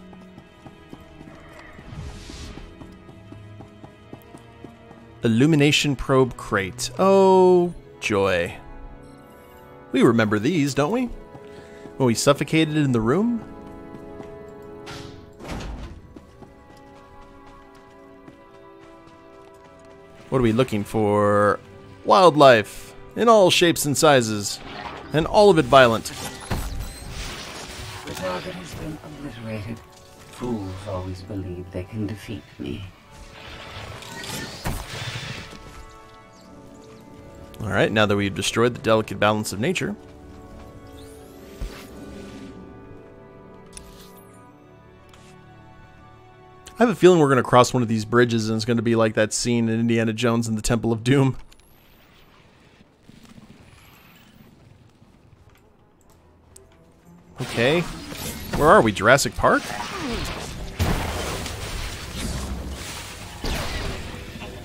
[SPEAKER 1] Illumination probe crate. Oh, joy. We remember these, don't we? When we suffocated in the room? What are we looking for? Wildlife in all shapes and sizes, and all of it violent.
[SPEAKER 11] The target has been obliterated. Fools always believe they can defeat me.
[SPEAKER 1] Alright, now that we've destroyed the delicate balance of nature. I have a feeling we're going to cross one of these bridges and it's going to be like that scene in Indiana Jones and the Temple of Doom. Okay. Where are we? Jurassic Park?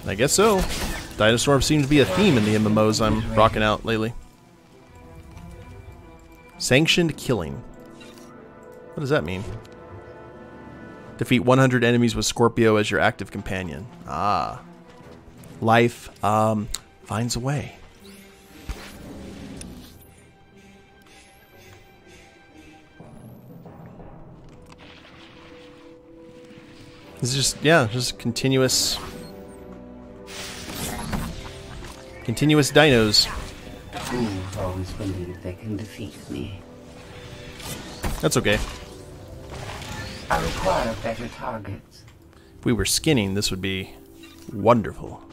[SPEAKER 1] I guess so. Dinosaurs seem to be a theme in the MMOs I'm rocking out lately. Sanctioned killing. What does that mean? Defeat 100 enemies with Scorpio as your active companion. Ah. Life finds a way. This is just, yeah, just continuous dinos.
[SPEAKER 11] Fools always believe they can defeat me.
[SPEAKER 1] That's okay.
[SPEAKER 11] I require better targets.
[SPEAKER 1] If we were skinning, this would be wonderful.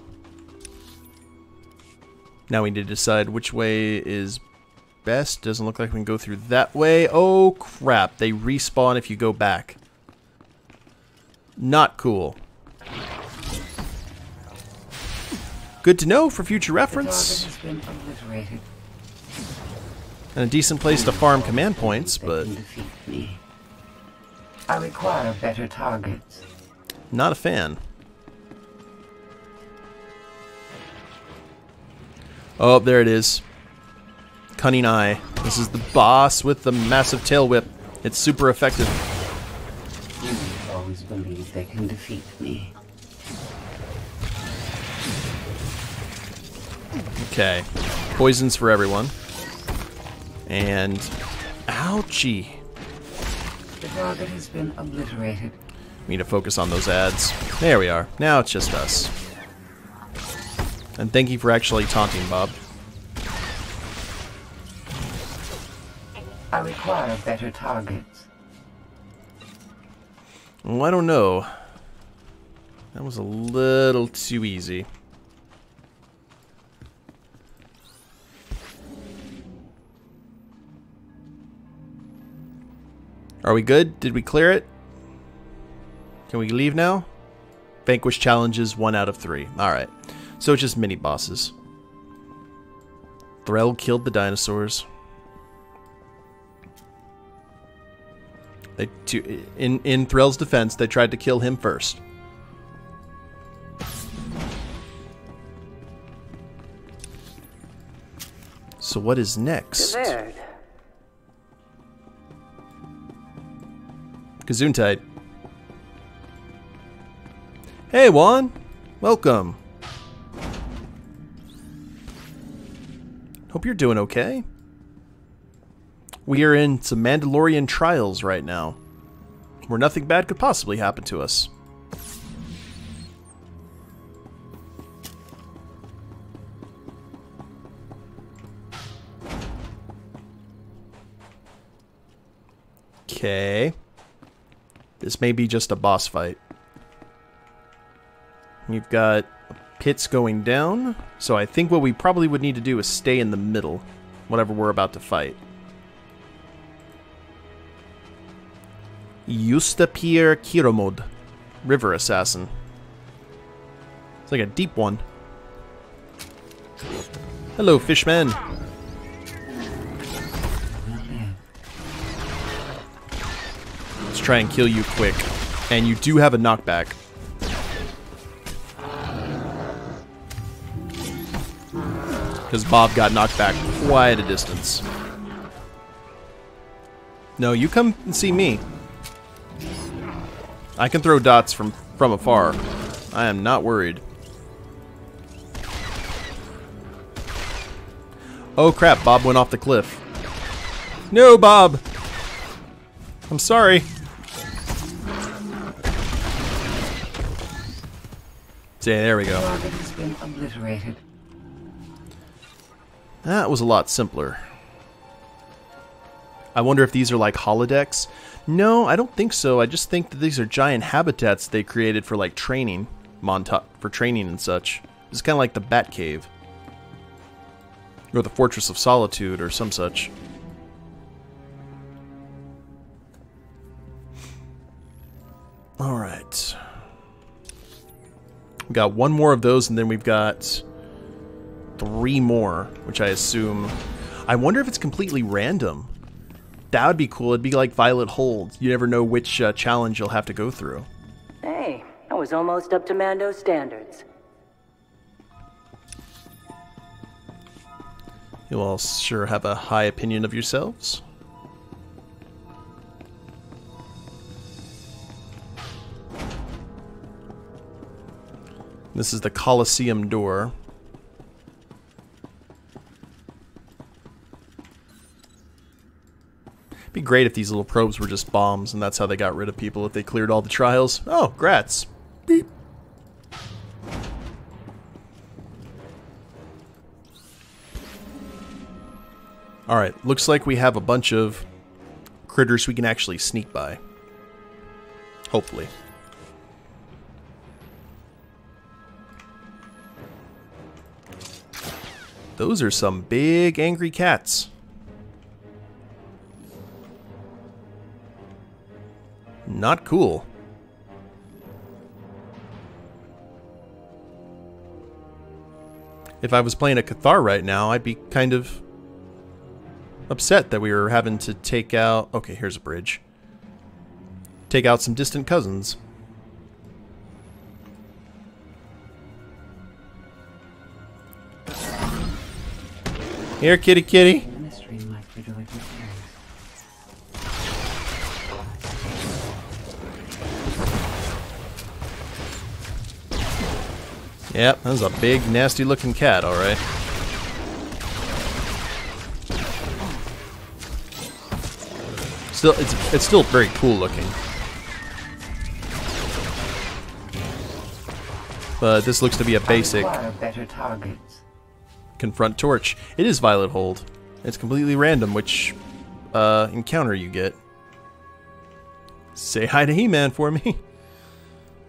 [SPEAKER 1] Now we need to decide which way is best. Doesn't look like we can go through that way. Oh crap, they respawn if you go back. Not cool. Good to know for future reference.
[SPEAKER 11] The target has been obliterated.
[SPEAKER 1] And a decent place to farm command points, but
[SPEAKER 11] I require better targets.
[SPEAKER 1] Not a fan. Oh, there it is. Cunning Eye. This is the boss with the massive tail whip. It's super effective.
[SPEAKER 11] Fools always believe they can defeat me.
[SPEAKER 1] Okay. Poisons for everyone. And... ouchie.
[SPEAKER 11] The target has been obliterated.
[SPEAKER 1] We need to focus on those ads. There we are. Now it's just us. And thank you for actually taunting, Bob.
[SPEAKER 11] I require better targets.
[SPEAKER 1] Well, I don't know. That was a little too easy. Are we good? Did we clear it? Can we leave now? Vanquish challenges 1 out of 3. Alright. So it's just mini bosses. Threll killed the dinosaurs. In Threll's defense, they tried to kill him first. So what is next?
[SPEAKER 10] Severed.
[SPEAKER 1] Gesundheit. Hey, Juan. Welcome. Hope you're doing okay. We are in some Mandalorian trials right now, where nothing bad could possibly happen to us. Okay. This may be just a boss fight. We've got pits going down, so I think what we probably would need to do is stay in the middle, whatever we're about to fight. Justapir Kiromod, River Assassin. It's like a deep one. Hello, fishman. Let's try and kill you quick. And you do have a knockback. Because Bob got knocked back quite a distance. No, you come and see me. I can throw dots from afar. I am not worried. Oh crap, Bob went off the cliff. No, Bob! I'm sorry. See, there we go.
[SPEAKER 11] Target has been obliterated.
[SPEAKER 1] That was a lot simpler. I wonder if these are like holodecks. No, I don't think so. I just think that these are giant habitats they created for like training, for training and such. It's kind of like the Bat Cave, or the Fortress of Solitude, or some such. All right, we got one more of those, and then we've got 3 more, which I assume. I wonder if it's completely random. That would be cool. It'd be like Violet Hold. You never know which challenge you'll have to go through.
[SPEAKER 10] Hey, I was almost up to Mando standards.
[SPEAKER 1] You all sure have a high opinion of yourselves. This is the Colosseum door. It'd be great if these little probes were just bombs and that's how they got rid of people if they cleared all the trials. Oh, grats. Beep. Alright, looks like we have a bunch of critters we can actually sneak by. Hopefully. Those are some big angry cats. Not cool. If I was playing a Cathar right now, I'd be kind of upset that we were having to take out... Okay, here's a bridge. Take out some distant cousins. Here, kitty kitty.
[SPEAKER 11] Ministry might be doing repairs.
[SPEAKER 1] Yep, that was a big, nasty-looking cat, alright. Still, it's still very cool looking. But this looks to be a basic
[SPEAKER 11] Better targets.
[SPEAKER 1] confront torch. It is Violet Hold. It's completely random which encounter you get. Say hi to He-Man for me.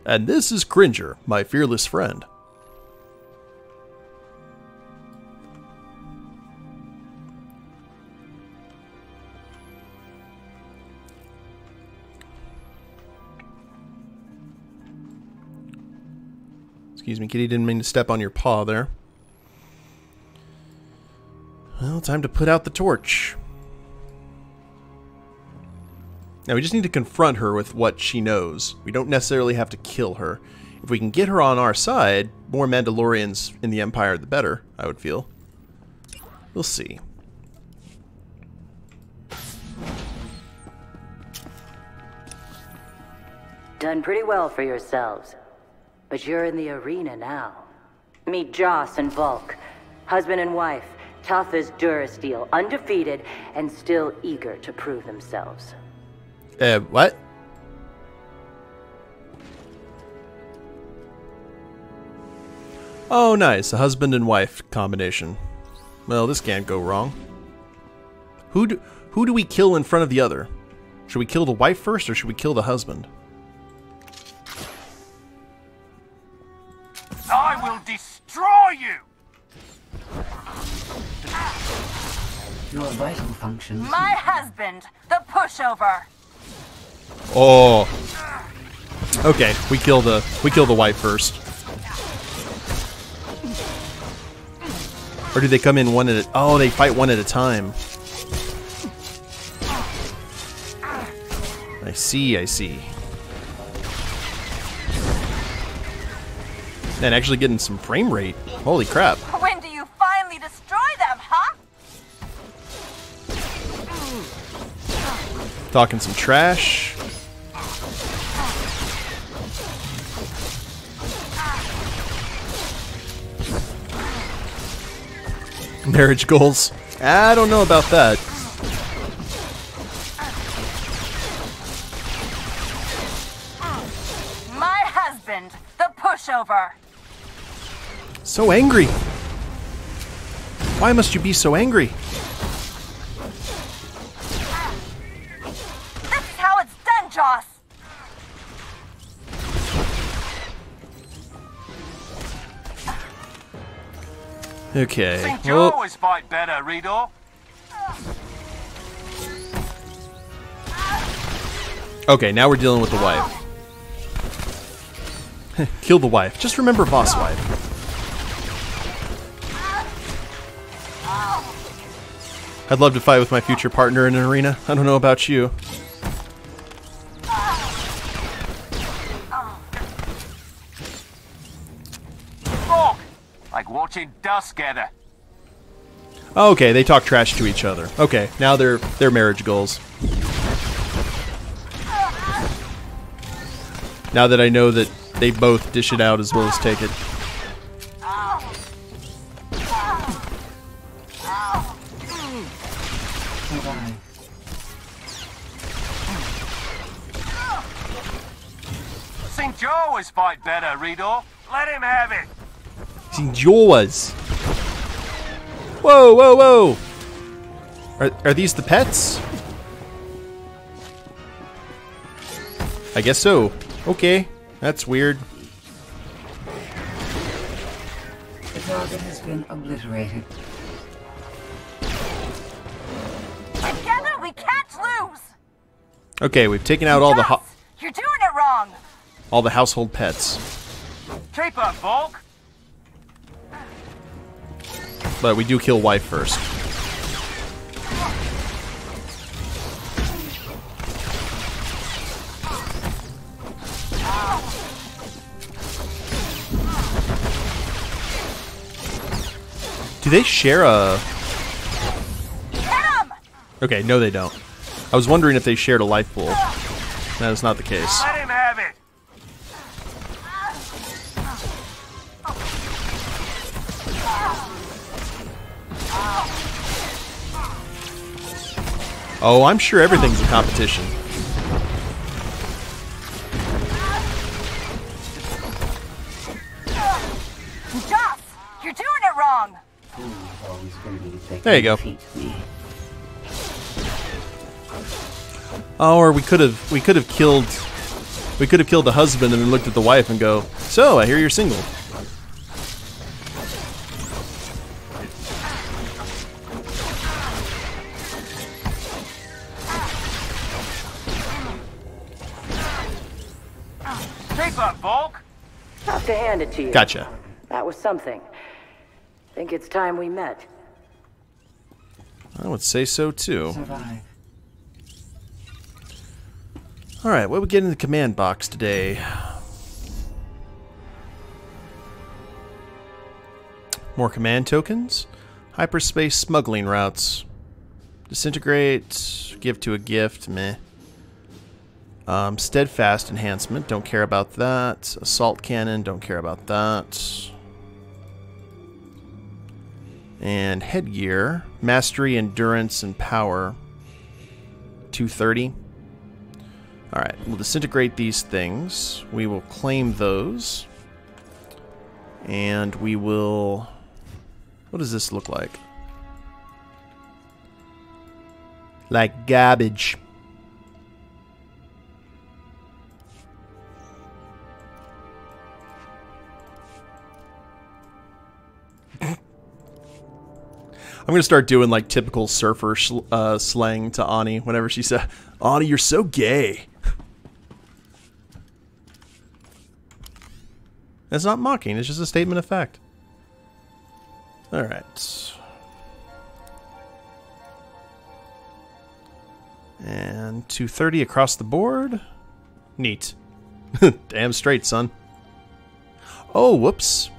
[SPEAKER 1] And this is Cringer, my fearless friend. Excuse me, kitty, didn't mean to step on your paw there. Well, time to put out the torch. Now, we just need to confront her with what she knows. We don't necessarily have to kill her. If we can get her on our side, more Mandalorians in the Empire, the better, I would feel. We'll see.
[SPEAKER 10] Done pretty well for yourselves. But you're in the arena now. Meet Joss and Volk. Husband and wife. Tough as Durasteel. Undefeated and still eager to prove themselves.
[SPEAKER 1] What? Oh, nice. A husband and wife combination. Well, this can't go wrong. Who do we kill in front of the other? Should we kill the wife first, or should we kill the husband?
[SPEAKER 12] I will destroy you!
[SPEAKER 11] Your vital functions.
[SPEAKER 13] My husband, the pushover.
[SPEAKER 1] Oh. Okay, we kill the wife first. Or do they come in one at a... Oh, they fight one at a time. I see, I see. Man, actually getting some frame rate. Holy crap.
[SPEAKER 13] When do you finally destroy them, huh?
[SPEAKER 1] Talking some trash. Marriage goals. I don't know about that.
[SPEAKER 13] My husband, the pushover.
[SPEAKER 1] So angry. Why must you be so angry?
[SPEAKER 13] This is how it's done, Joss.
[SPEAKER 1] Okay.
[SPEAKER 12] Think you always fight better, Redor.
[SPEAKER 1] Okay, now we're dealing with the wife. Kill the wife. Just remember Voss' wife. I'd love to fight with my future partner in an arena. I don't know about you.
[SPEAKER 12] Fuck! Like watching dust gather.
[SPEAKER 1] Okay, they talk trash to each other. Okay, now they're marriage goals. Now that I know that they both dish it out as well as take it.
[SPEAKER 12] Think you always fight better, Redor. Let him have it.
[SPEAKER 1] It's yours. Whoa, whoa, whoa! Are these the pets? I guess so. Okay, that's weird.
[SPEAKER 11] The target has been obliterated.
[SPEAKER 13] Together we can't lose.
[SPEAKER 1] Okay, we've taken out all the
[SPEAKER 13] You're doing it wrong.
[SPEAKER 1] all the household pets,
[SPEAKER 12] Keep up, Volk.
[SPEAKER 1] but we do kill wife first. Do they share a... Okay, no they don't. I was wondering if they shared a life pool. That is not the case.
[SPEAKER 12] Let him have it.
[SPEAKER 1] Oh, I'm sure everything's a competition.
[SPEAKER 13] Joss, you're doing it wrong.
[SPEAKER 1] There you go. Oh, or we could have killed the husband and then looked at the wife and go, "So, I hear you're single."
[SPEAKER 12] Keep up, Volk.
[SPEAKER 10] Have to hand it to you.
[SPEAKER 1] Gotcha.
[SPEAKER 10] That was something. Think it's time we met.
[SPEAKER 1] I would say so too.
[SPEAKER 11] Survive.
[SPEAKER 1] Alright, what we get in the command box today? More command tokens. Hyperspace smuggling routes. Disintegrate. Give to a gift. Meh. Steadfast enhancement, don't care about that. Assault cannon, don't care about that. And headgear, mastery, endurance, and power. 230. Alright, we'll disintegrate these things. We will claim those. And we will... What does this look like? Like garbage. I'm going to start doing like typical surfer slang to Ani whenever she says, Ani, you're so gay. It's not mocking, it's just a statement of fact. Alright. And 230 across the board. Neat. Damn straight, son. Oh, whoops.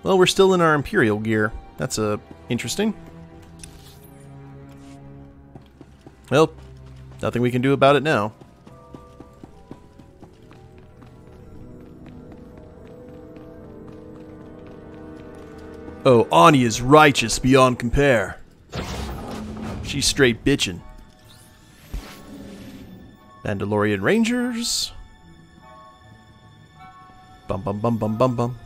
[SPEAKER 1] Well, we're still in our Imperial gear. That's interesting. Well, nothing we can do about it now. Oh, Ani is righteous beyond compare. She's straight bitchin'. Mandalorian Rangers. Bum bum bum bum bum bum.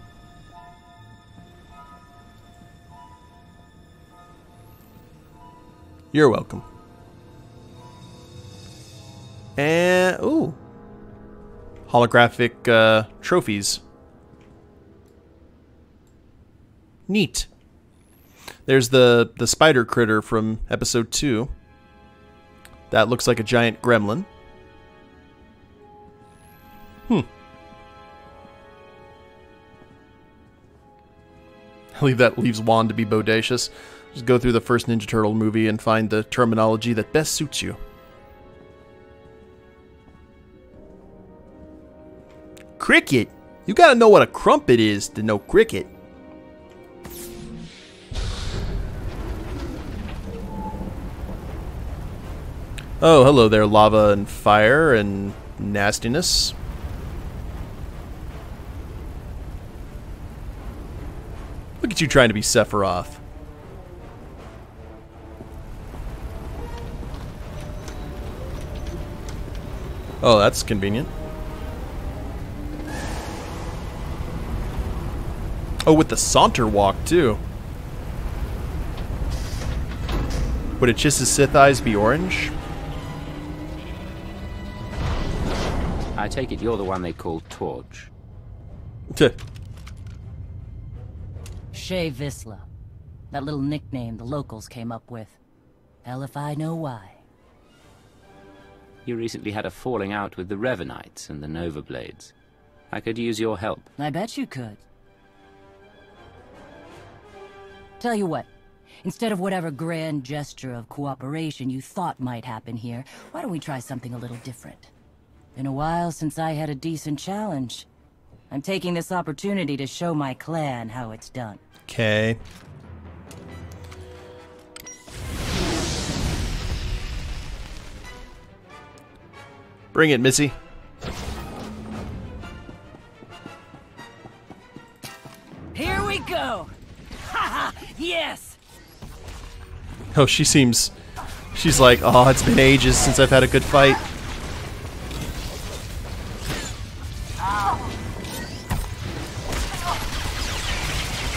[SPEAKER 1] You're welcome. And ooh, holographic trophies. Neat. There's the spider critter from episode 2. That looks like a giant gremlin. I believe that leaves Juan to be bodacious. Just go through the first Ninja Turtle movie and find the terminology that best suits you. Cricket? You gotta know what a crumpet is to know cricket. Oh, hello there, lava and fire and nastiness. Look at you trying to be Sephiroth. Oh, that's convenient. Oh, with the saunter walk, too. Would a Chiss's Sith eyes be orange?
[SPEAKER 9] I take it you're the one they call Torch.
[SPEAKER 14] Shea Visla. That little nickname the locals came up with. Hell if I know why.
[SPEAKER 9] You recently had a falling out with the Revanites and the Nova Blades. I could use your help.
[SPEAKER 14] I bet you could. Tell you what, instead of whatever grand gesture of cooperation you thought might happen here, why don't we try something a little different? Been a while since I had a decent challenge. I'm taking this opportunity to show my clan how it's done.
[SPEAKER 1] Okay. Bring it, Missy.
[SPEAKER 14] Here we go! Haha! Yes!
[SPEAKER 1] Oh, she's like, oh, it's been ages since I've had a good fight.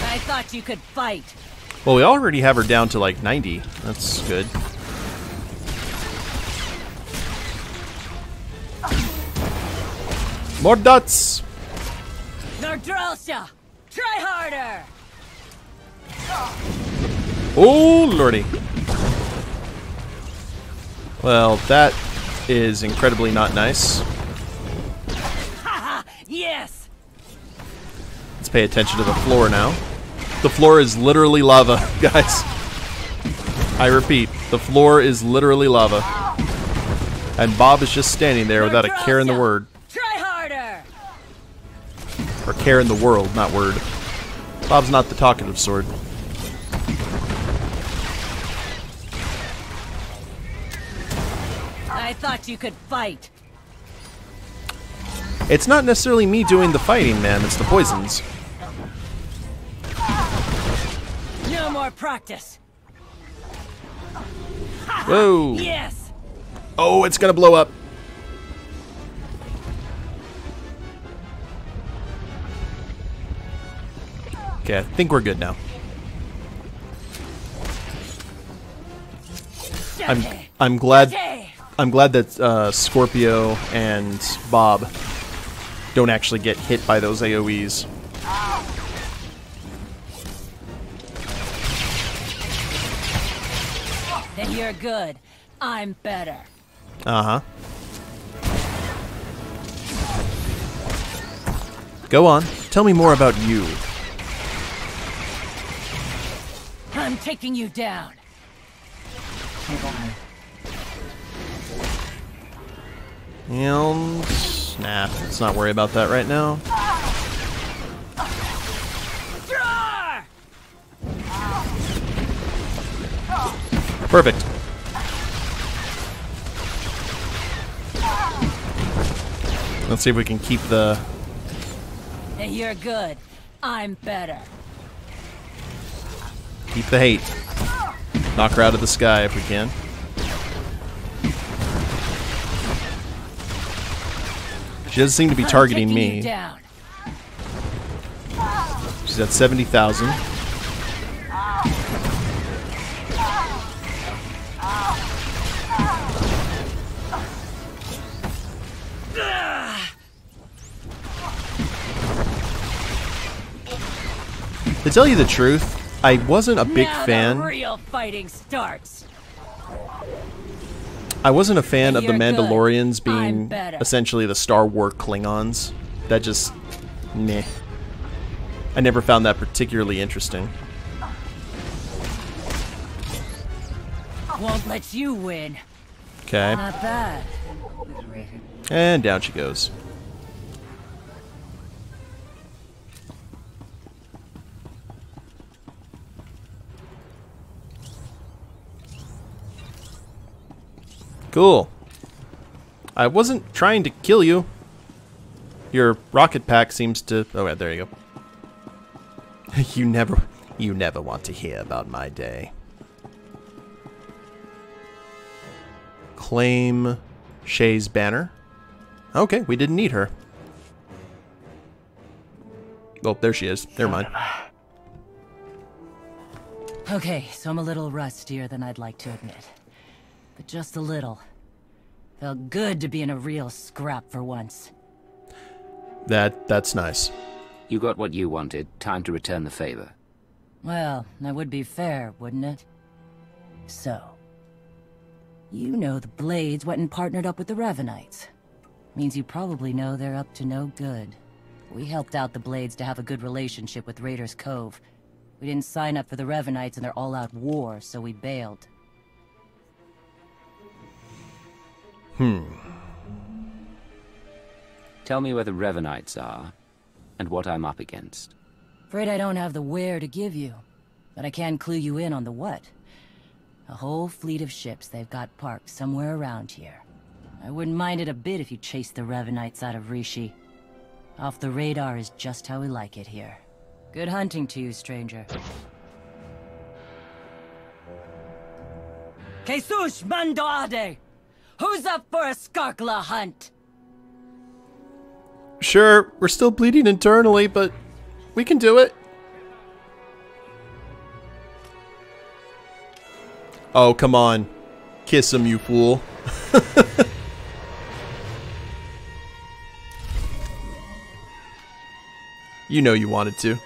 [SPEAKER 14] I thought you could fight.
[SPEAKER 1] Well, we already have her down to like 90. That's good. More dots!
[SPEAKER 14] Nordrelsha! Try harder!
[SPEAKER 1] Oh, lordy. Well, that is incredibly not nice.
[SPEAKER 14] Haha! Yes!
[SPEAKER 1] Let's pay attention to the floor now. The floor is literally lava, guys. I repeat, the floor is literally lava. And Bob is just standing there without a care in the word.
[SPEAKER 14] Try harder!
[SPEAKER 1] Or care in the world, not word. Bob's not the talkative sort.
[SPEAKER 14] I thought you could fight.
[SPEAKER 1] It's not necessarily me doing the fighting, man. It's the poisons.
[SPEAKER 14] No more practice.
[SPEAKER 1] Whoa.
[SPEAKER 14] Yes.
[SPEAKER 1] Oh, it's gonna blow up. Okay, I think we're good now. I'm glad that Scorpio and Bob don't actually get hit by those AoEs.
[SPEAKER 14] Then you're good. I'm better.
[SPEAKER 1] Uh-huh. Go on. Tell me more about you.
[SPEAKER 14] I'm taking you down.
[SPEAKER 1] And nah, let's not worry about that right now. Perfect. Let's see if we can keep the...
[SPEAKER 14] Hey, you're good. I'm better.
[SPEAKER 1] Keep the hate. Knock her out of the sky if we can. She doesn't seem to be targeting me. She's at 70,000. To tell you the truth, I wasn't a big fan.
[SPEAKER 14] Real fighting starts.
[SPEAKER 1] I wasn't a fan of the Mandalorians being essentially the Star Wars Klingons. That just, meh. I never found that particularly interesting.
[SPEAKER 14] Won't let you win.
[SPEAKER 1] Okay.
[SPEAKER 14] Not bad.
[SPEAKER 1] And down she goes. Cool. I wasn't trying to kill you. Your rocket pack seems to... Oh, yeah, there you go. You never want to hear about my day. Claim Shay's banner. Okay, we didn't need her. Oh, there she is. Never mind.
[SPEAKER 14] Okay, so I'm a little rustier than I'd like to admit. But just a little. Felt good to be in a real scrap for once.
[SPEAKER 1] That's nice.
[SPEAKER 9] You got what you wanted. Time to return the favor.
[SPEAKER 14] Well, that would be fair, wouldn't it? So, you know the Blades went and partnered up with the Revanites. Means you probably know they're up to no good. We helped out the Blades to have a good relationship with Raiders Cove. We didn't sign up for the Revanites and their all-out war, so we bailed.
[SPEAKER 9] Tell me where the Revanites are, and what I'm up against.
[SPEAKER 14] Afraid I don't have the where to give you, but I can clue you in on the what. A whole fleet of ships they've got parked somewhere around here. I wouldn't mind it a bit if you chased the Revanites out of Rishi. Off the radar is just how we like it here. Good hunting to you, stranger. Jesus Mandade! Who's up for a Skarkla hunt?
[SPEAKER 1] Sure, we're still bleeding internally, but we can do it. Oh, come on. Kiss him, you fool. You know you wanted to.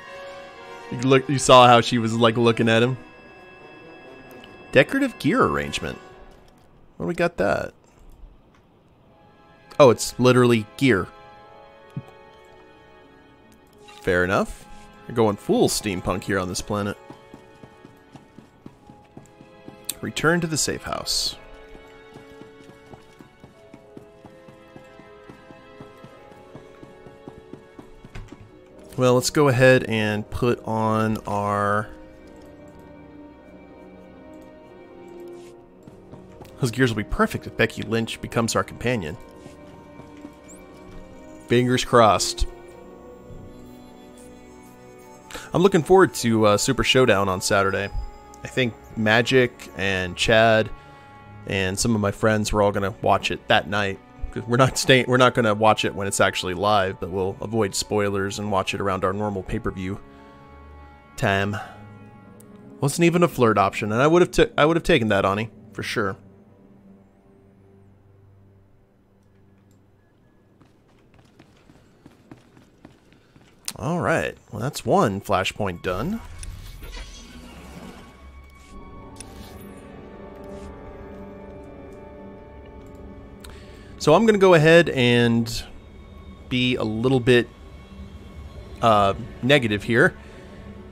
[SPEAKER 1] You saw how she was like looking at him. Decorative gear arrangement. What do we got that? Oh, it's literally gear. Fair enough. You're going full steampunk here on this planet. Return to the safe house. Well, let's go ahead and put on our... Those gears will be perfect if Becky Lynch becomes our companion. Fingers crossed. I'm looking forward to Super Showdown on Saturday. I think Magic and Chad and some of my friends were all going to watch it that night. We're not going to watch it when it's actually live, but we'll avoid spoilers and watch it around our normal pay-per-view time. Wasn't even a flirt option, and I would have taken that, Ani, for sure. All right, well, that's one flashpoint done. So I'm going to go ahead and be a little bit negative here.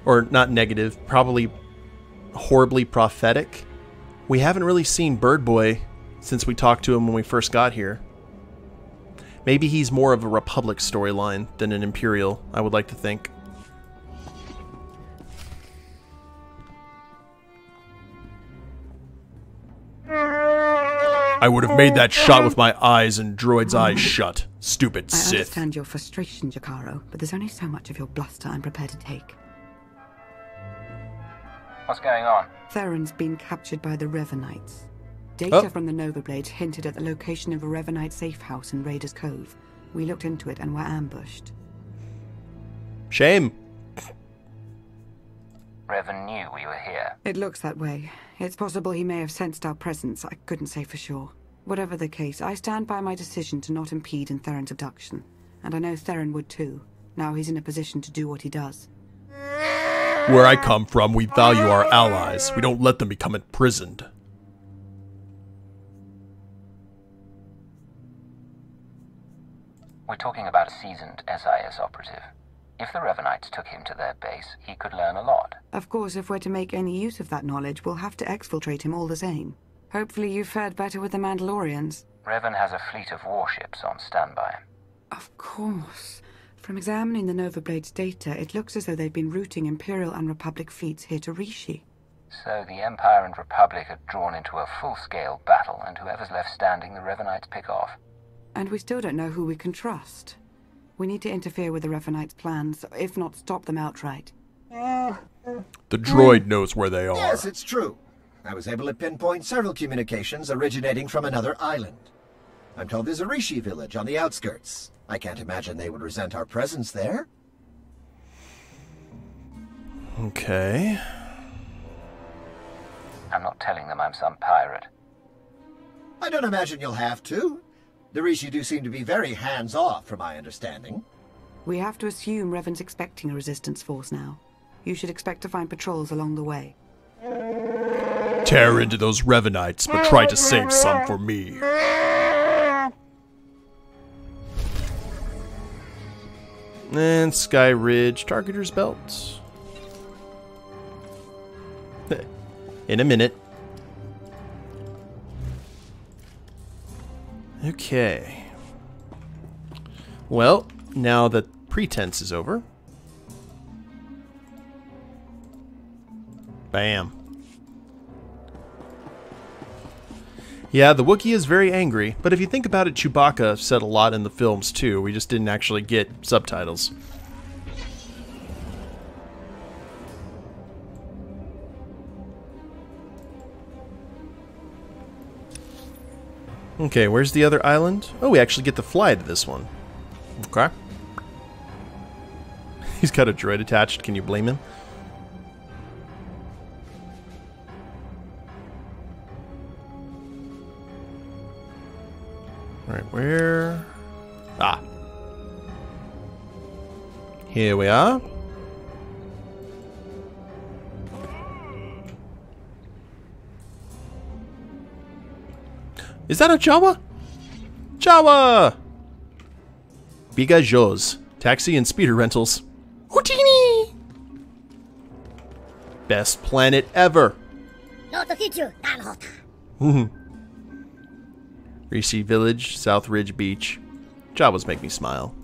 [SPEAKER 1] Or not negative, probably horribly prophetic. We haven't really seen Bird Boy since we talked to him when we first got here. Maybe he's more of a Republic storyline than an Imperial, I would like to think. I would have made that shot with my eyes and Droid's eyes shut. Stupid Sith.
[SPEAKER 15] I understand your frustration, Jakaro, but there's only so much of your bluster I'm prepared to take.
[SPEAKER 6] What's going on?
[SPEAKER 15] Theron's been captured by the Revanites. Data from the Nova Blades hinted at the location of a Revanite safe house in Raiders Cove. We looked into it and were ambushed.
[SPEAKER 1] Shame.
[SPEAKER 6] Revan knew we were here.
[SPEAKER 15] It looks that way. It's possible he may have sensed our presence. I couldn't say for sure. Whatever the case, I stand by my decision to not impede in Theron's abduction. And I know Theron would too. Now he's in a position to do what he does.
[SPEAKER 1] Where I come from, we value our allies. We don't let them become imprisoned.
[SPEAKER 6] We're talking about a seasoned SIS operative. If the Revanites took him to their base, he could learn a lot.
[SPEAKER 15] Of course, if we're to make any use of that knowledge, we'll have to exfiltrate him all the same. Hopefully you've fared better with the Mandalorians.
[SPEAKER 6] Revan has a fleet of warships on standby.
[SPEAKER 15] Of course. From examining the Nova Blades data, it looks as though they've been routing Imperial and Republic fleets here to Rishi.
[SPEAKER 6] So the Empire and Republic are drawn into a full-scale battle, and whoever's left standing, the Revanites pick off.
[SPEAKER 15] And we still don't know who we can trust. We need to interfere with the Revanites' plans, if not stop them outright.
[SPEAKER 1] The droid knows where they are.
[SPEAKER 16] Yes, it's true. I was able to pinpoint several communications originating from another island. I'm told there's a Rishi village on the outskirts. I can't imagine they would resent our presence there.
[SPEAKER 1] Okay.
[SPEAKER 6] I'm not telling them I'm some pirate.
[SPEAKER 16] I don't imagine you'll have to. The Rishi do seem to be very hands-off, from my understanding.
[SPEAKER 15] We have to assume Revan's expecting a resistance force now. You should expect to find patrols along the way.
[SPEAKER 1] Tear into those Revanites, but try to save some for me. And Sky Ridge Targeter's Belt. In a minute. Okay. Well, now that pretense is over. Bam. Yeah, the Wookiee is very angry, but if you think about it, Chewbacca said a lot in the films too. We just didn't actually get subtitles. Okay, where's the other island? Oh, we actually get to fly to this one. Okay. He's got a droid attached. Can you blame him? Alright, where? Ah. Here we are. Is that a Jawa? Jawa! Biga Jos. Taxi and speeder rentals. Houdini! Best planet ever. Rishi Village, South Ridge Beach. Jawas make me smile.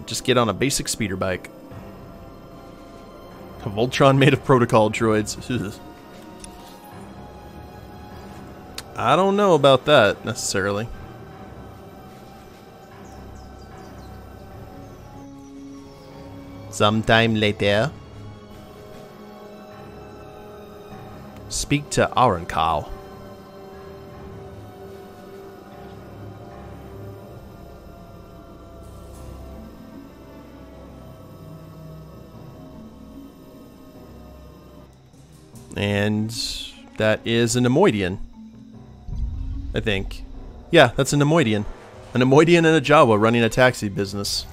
[SPEAKER 1] Just get on a basic speeder bike. A Voltron made of protocol droids. I don't know about that, necessarily. Sometime later. Speak to Arankal. And that is a Nemoidian, I think. Yeah, that's a Nemoidian. A Nemoidian and a Jawa running a taxi business.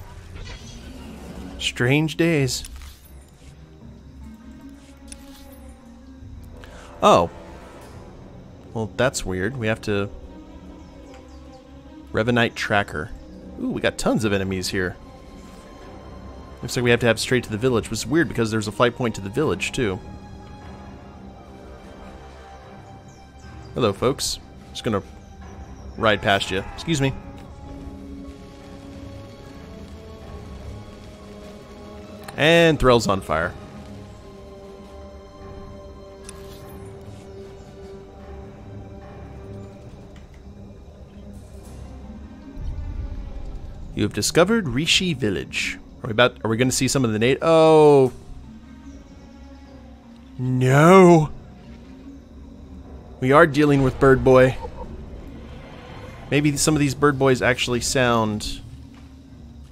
[SPEAKER 1] Strange days. Oh. Well, that's weird. We have to... Revanite Tracker. Ooh, we got tons of enemies here. Looks like we have to have straight to the village, which is weird because there's a flight point to the village, too. Hello, folks. Just gonna ride past you. Excuse me. And Threll's on fire. You have discovered Rishi Village. Are we going to see some of the native? Oh. No. We are dealing with Bird Boy. Maybe some of these Bird Boys actually sound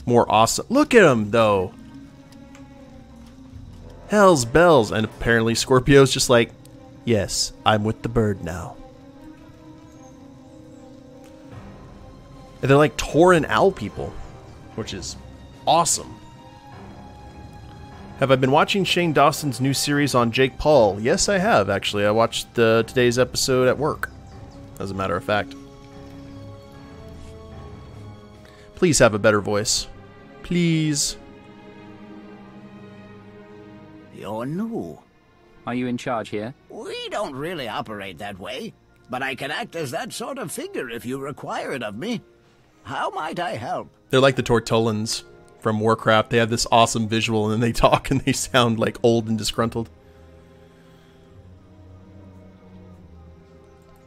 [SPEAKER 1] more awesome. Look at him, though. Hell's bells. And apparently Scorpio's just like, yes, I'm with the bird now. And they're like Tauren owl people, which is awesome. Have I been watching Shane Dawson's new series on Jake Paul? Yes, I have, actually. I watched today's episode at work, as a matter of fact. Please have a better voice. Please.
[SPEAKER 17] You're new.
[SPEAKER 6] Are you in charge here?
[SPEAKER 17] We don't really operate that way, but I can act as that sort of figure if you require it of me. How might I help?
[SPEAKER 1] They're like the Tortolans from Warcraft. They have this awesome visual, and then they talk and they sound like old and disgruntled.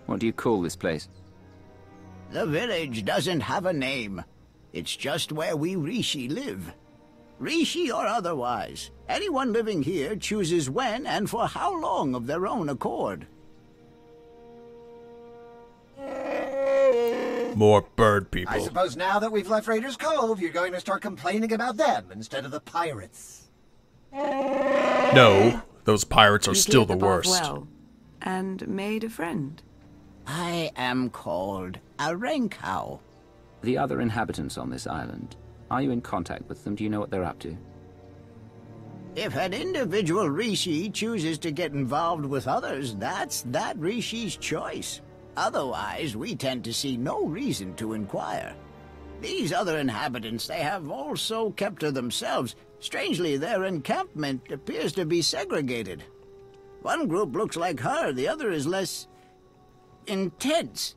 [SPEAKER 6] What do you call this place?
[SPEAKER 17] The village doesn't have a name. It's just where we Rishi live. Rishi or otherwise, anyone living here chooses when and for how long of their own accord.
[SPEAKER 1] More bird people.
[SPEAKER 16] I suppose now that we've left Raiders Cove, you're going to start complaining about them instead of the pirates.
[SPEAKER 1] No, those pirates are still the worst.
[SPEAKER 15] Well, and made a friend.
[SPEAKER 17] I am called a Renkau.
[SPEAKER 6] The other inhabitants on this island, are you in contact with them? Do you know what they're up to?
[SPEAKER 17] If an individual Rishi chooses to get involved with others, that's that Rishi's choice. Otherwise, we tend to see no reason to inquire. These other inhabitants, they have also kept to themselves. Strangely, their encampment appears to be segregated. One group looks like her, the other is less intense.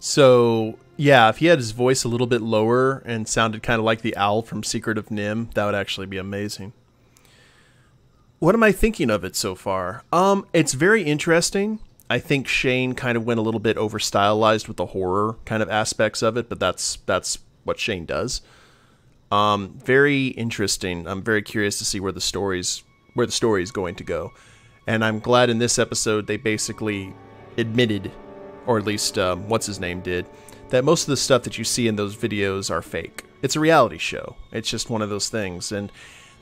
[SPEAKER 1] So, yeah, if he had his voice a little bit lower and sounded kind of like the owl from Secret of Nim, that would actually be amazing. What am I thinking of it so far? It's very interesting. I think Shane kind of went a little bit over stylized with the horror kind of aspects of it, but that's what Shane does. Very interesting. I'm very curious to see where the story's going to go. And I'm glad in this episode they basically admitted, or at least what's his name did, that most of the stuff that you see in those videos are fake. It's a reality show. It's just one of those things. And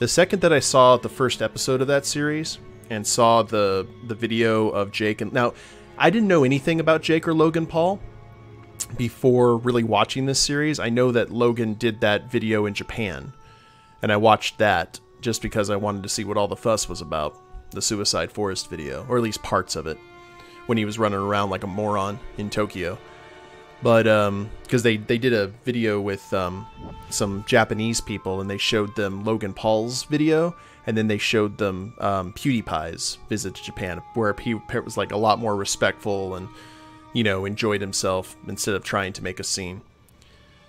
[SPEAKER 1] the second that I saw the first episode of that series and saw the video of Jake, and now I didn't know anything about Jake or Logan Paul before really watching this series. I know that Logan did that video in Japan, and I watched that just because I wanted to see what all the fuss was about, the Suicide Forest video, or at least parts of it, when he was running around like a moron in Tokyo. But because they did a video with some Japanese people, and they showed them Logan Paul's video, and then they showed them PewDiePie's visit to Japan, where he was like a lot more respectful and, you know, enjoyed himself instead of trying to make a scene.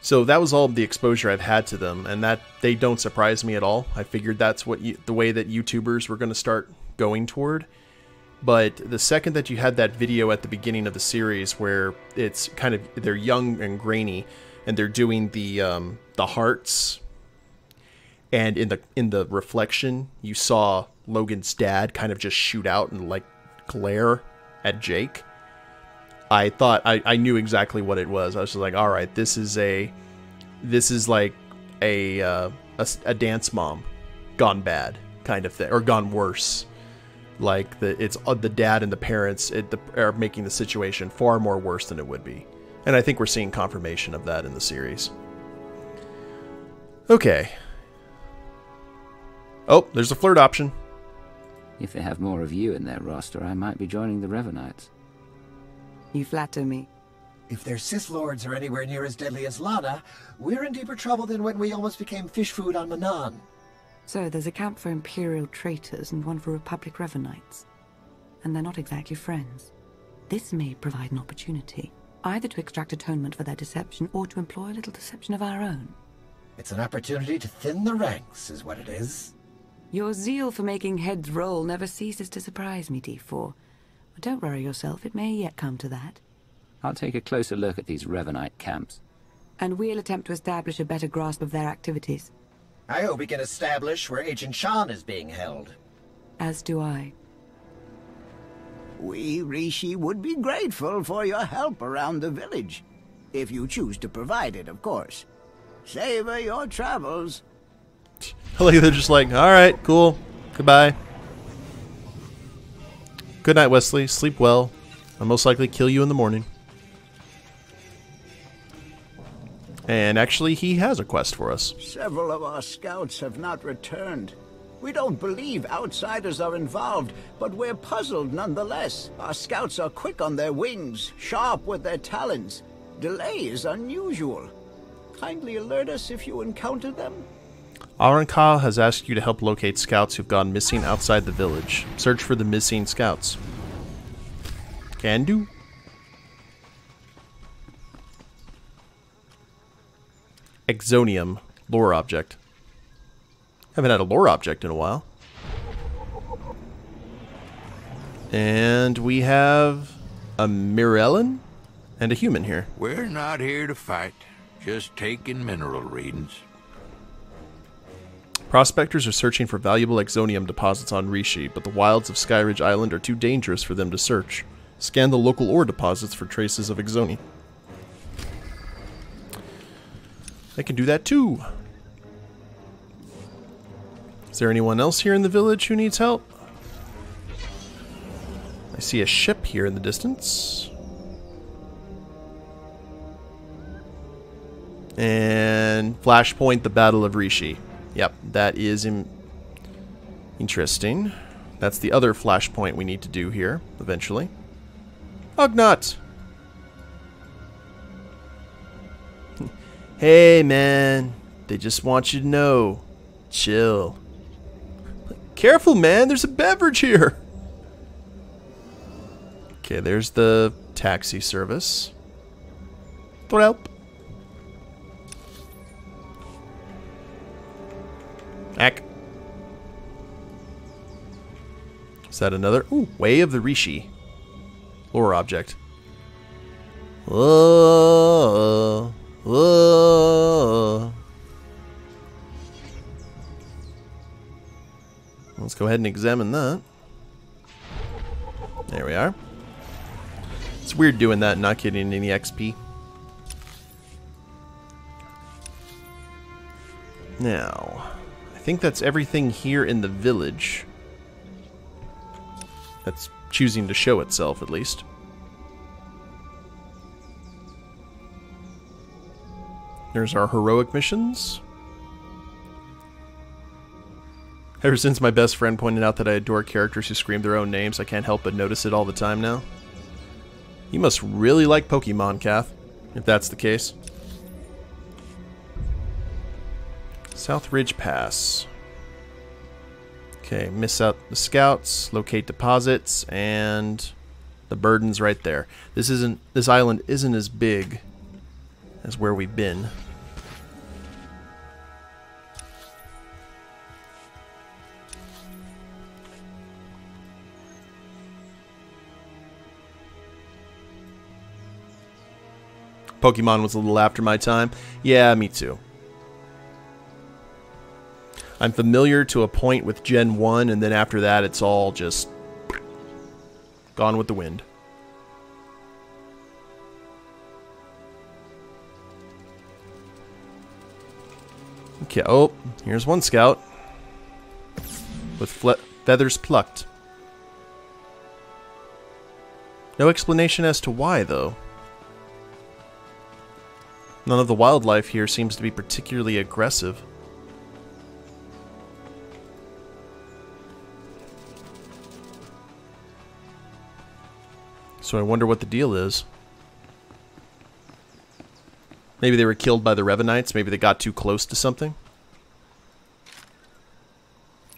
[SPEAKER 1] So that was all the exposure I've had to them, and that they don't surprise me at all. I figured that's what the way that YouTubers were going to start going toward. But the second that you had that video at the beginning of the series where it's kind of, they're young and grainy and they're doing the hearts, and in the reflection you saw Logan's dad kind of just shoot out and like glare at Jake. I thought I knew exactly what it was. I was just like, all right, this is like a dance mom gone bad kind of thing, or gone worse. Like the dad and the parents are making the situation far more worse than it would be. And I think we're seeing confirmation of that in the series. Okay. Oh, there's a flirt option.
[SPEAKER 9] If they have more of you in their roster, I might be joining the Revanites.
[SPEAKER 15] You flatter me.
[SPEAKER 16] If their Sith Lords are anywhere near as deadly as Lana, we're in deeper trouble than when we almost became fish food on Manan.
[SPEAKER 15] So there's a camp for Imperial traitors and one for Republic Revanites. And they're not exactly friends. This may provide an opportunity, either to extract atonement for their deception or to employ a little deception of our own.
[SPEAKER 16] It's an opportunity to thin the ranks, is what it is.
[SPEAKER 15] Your zeal for making heads roll never ceases to surprise me, D4. But don't worry yourself, it may yet come to that.
[SPEAKER 9] I'll take a closer look at these Revanite camps.
[SPEAKER 15] And we'll attempt to establish a better grasp of their activities.
[SPEAKER 16] I hope we can establish where Agent Shan is being held.
[SPEAKER 15] As do I.
[SPEAKER 17] We, Rishi, would be grateful for your help around the village. If you choose to provide it, of course. Savor your travels.
[SPEAKER 1] Like they're just like, all right, cool, goodbye. Good night, Wesley. Sleep well. I'll most likely kill you in the morning. And actually, he has a quest for us.
[SPEAKER 17] Several of our scouts have not returned. We don't believe outsiders are involved, but we're puzzled nonetheless. Our scouts are quick on their wings, sharp with their talons. Delay is unusual. Kindly alert us if you encounter them.
[SPEAKER 1] Arankah has asked you to help locate scouts who've gone missing outside the village. Search for the missing scouts. Can do. Exonium. Lore object. Haven't had a lore object in a while. And we have a Mirellan and a human here.
[SPEAKER 18] We're not here to fight. Just taking mineral readings.
[SPEAKER 1] Prospectors are searching for valuable exonium deposits on Rishi, but the wilds of Skyridge Island are too dangerous for them to search. Scan the local ore deposits for traces of exoni. I can do that too. Is there anyone else here in the village who needs help? I see a ship here in the distance. And Flashpoint, the Battle of Rishi. Yep, that is interesting. That's the other flashpoint we need to do here, eventually. Ugnaught! Hey, man. They just want you to know. Chill. Careful, man. There's a beverage here. Okay, there's the taxi service. Threll. Ack. Is that another? Ooh, Way of the Rishi. Lore object. Whoa. Whoa. Let's go ahead and examine that. There we are. It's weird doing that and not getting any XP. Now, I think that's everything here in the village. That's choosing to show itself, at least. There's our heroic missions. Ever since my best friend pointed out that I adore characters who scream their own names, I can't help but notice it all the time now. You must really like Pokemon, Kath, if that's the case. South Ridge Pass. Okay, miss out the scouts, locate deposits, and the burden's right there. This island isn't as big as where we've been. Pokemon was a little after my time. Yeah, me too. I'm familiar to a point with Gen 1, and then after that, it's all just gone with the wind. Okay, oh, here's one scout with feathers plucked. No explanation as to why, though. None of the wildlife here seems to be particularly aggressive. So I wonder what the deal is. Maybe they were killed by the Revanites. Maybe they got too close to something.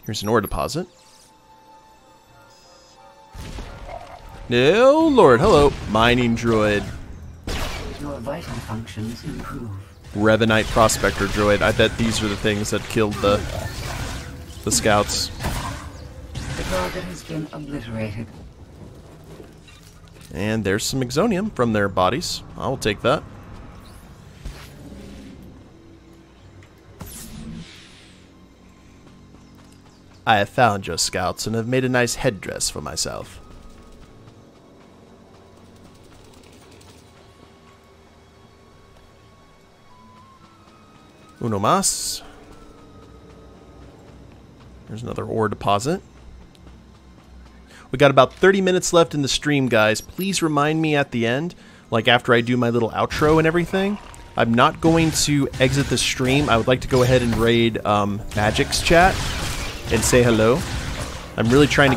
[SPEAKER 1] Here's an ore deposit. Oh, Lord. Hello. Mining droid.
[SPEAKER 11] Your vital functions improve.
[SPEAKER 1] Revanite prospector droid. I bet these are the things that killed the scouts.
[SPEAKER 11] The target has been obliterated.
[SPEAKER 1] And there's some exonium from their bodies. I'll take that. I have found your scouts and have made a nice headdress for myself. Uno mas. There's another ore deposit. We got about 30 minutes left in the stream, guys. Please remind me at the end, like after I do my little outro and everything. I'm not going to exit the stream. I would like to go ahead and raid Magic's chat and say hello. I'm really trying to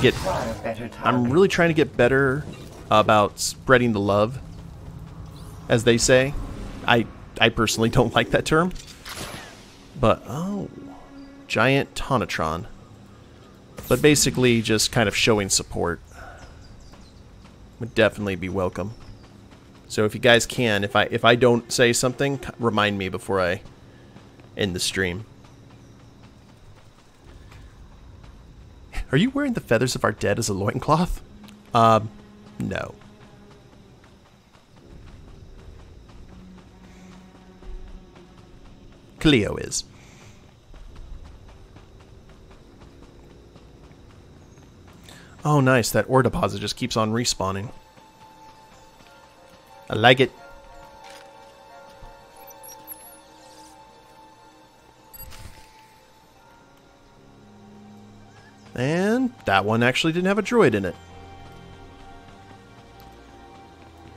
[SPEAKER 1] get better about spreading the love, as they say. I personally don't like that term. But oh, giant Tonatron. But basically just kind of showing support would definitely be welcome. So if you guys can, if I don't say something, remind me before I end the stream. Are you wearing the feathers of our dead as a loincloth? No. Cleo is. Oh, nice. That ore deposit just keeps on respawning. I like it. And that one actually didn't have a droid in it.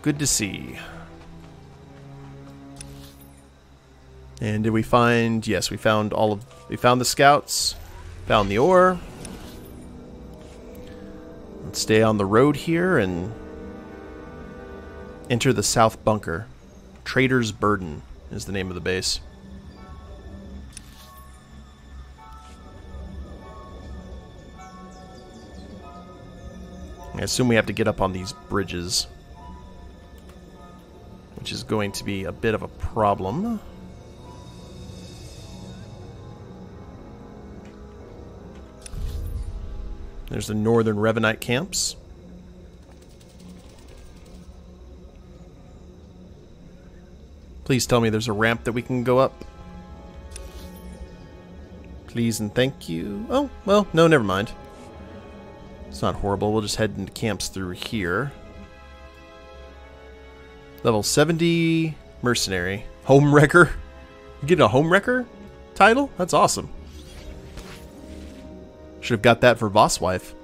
[SPEAKER 1] Good to see. And did we find... Yes, we found all of... We found the scouts. Found the ore. Let's stay on the road here and enter the South Bunker. Trader's Burden is the name of the base. I assume we have to get up on these bridges, which is going to be a bit of a problem. There's the northern Revanite camps. Please tell me there's a ramp that we can go up. Please and thank you. Oh, well, no, never mind. It's not horrible. We'll just head into camps through here. Level 70 mercenary. Homewrecker. You getting a homewrecker title? That's awesome. Should have got that for Vosswife.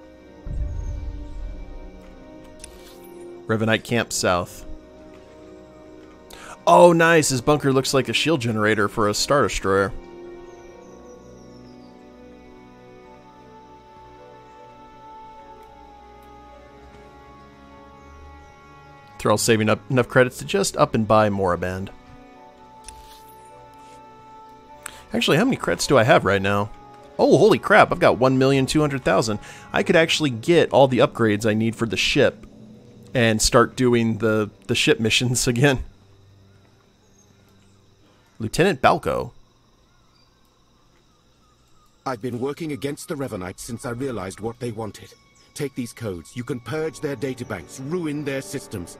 [SPEAKER 1] Revanite camp south. Oh, nice. His bunker looks like a shield generator for a Star Destroyer. Threll saving up enough credits to just up and buy Moraband. Actually, how many credits do I have right now? Oh, holy crap, I've got 1,200,000. I could actually get all the upgrades I need for the ship and start doing the ship missions again. Lieutenant Balco.
[SPEAKER 19] I've been working against the Revanites since I realized what they wanted. Take these codes. You can purge their databanks, ruin their systems.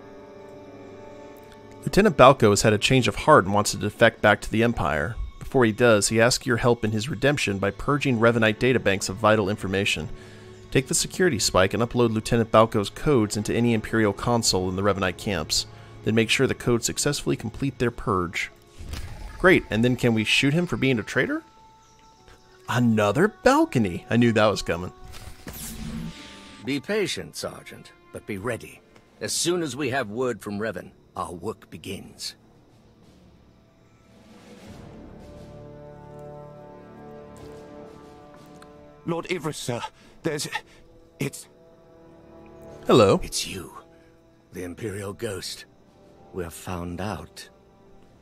[SPEAKER 1] Lieutenant Balco has had a change of heart and wants to defect back to the Empire. Before he does, he asks your help in his redemption by purging Revanite databanks of vital information. Take the security spike and upload Lieutenant Balco's codes into any Imperial console in the Revanite camps. Then make sure the codes successfully complete their purge. Great, and then can we shoot him for being a traitor? Another balcony! I knew that was coming.
[SPEAKER 20] Be patient, Sergeant, but be ready. As soon as we have word from Revan, our work begins.
[SPEAKER 19] Lord Ivris, sir. It's...
[SPEAKER 1] Hello.
[SPEAKER 20] It's you. The Imperial Ghost. We're found out.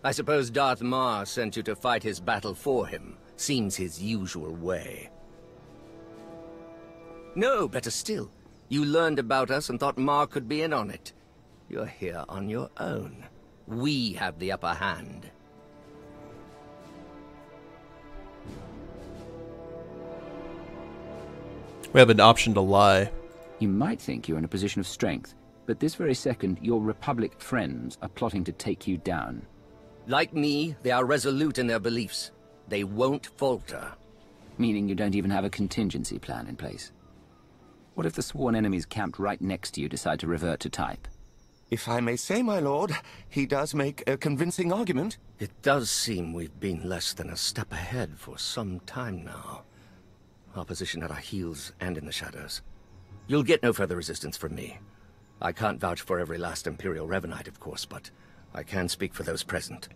[SPEAKER 20] I suppose Darth Mar sent you to fight his battle for him. Seems his usual way. No, better still. You learned about us and thought Mar could be in on it. You're here on your own. We have the upper hand.
[SPEAKER 1] We have an option to lie.
[SPEAKER 9] You might think you're in a position of strength, but this very second, your Republic friends are plotting to take you down.
[SPEAKER 20] Like me, they are resolute in their beliefs. They won't falter.
[SPEAKER 9] Meaning you don't even have a contingency plan in place? What if the sworn enemies camped right next to you decide to revert to type?
[SPEAKER 19] If I may say, my lord, he does make a convincing argument.
[SPEAKER 20] It does seem we've been less than a step ahead for some time now. Our position at our heels and in the shadows. You'll get no further resistance from me. I can't vouch for every last Imperial Revanite, of course, but I can speak for those present.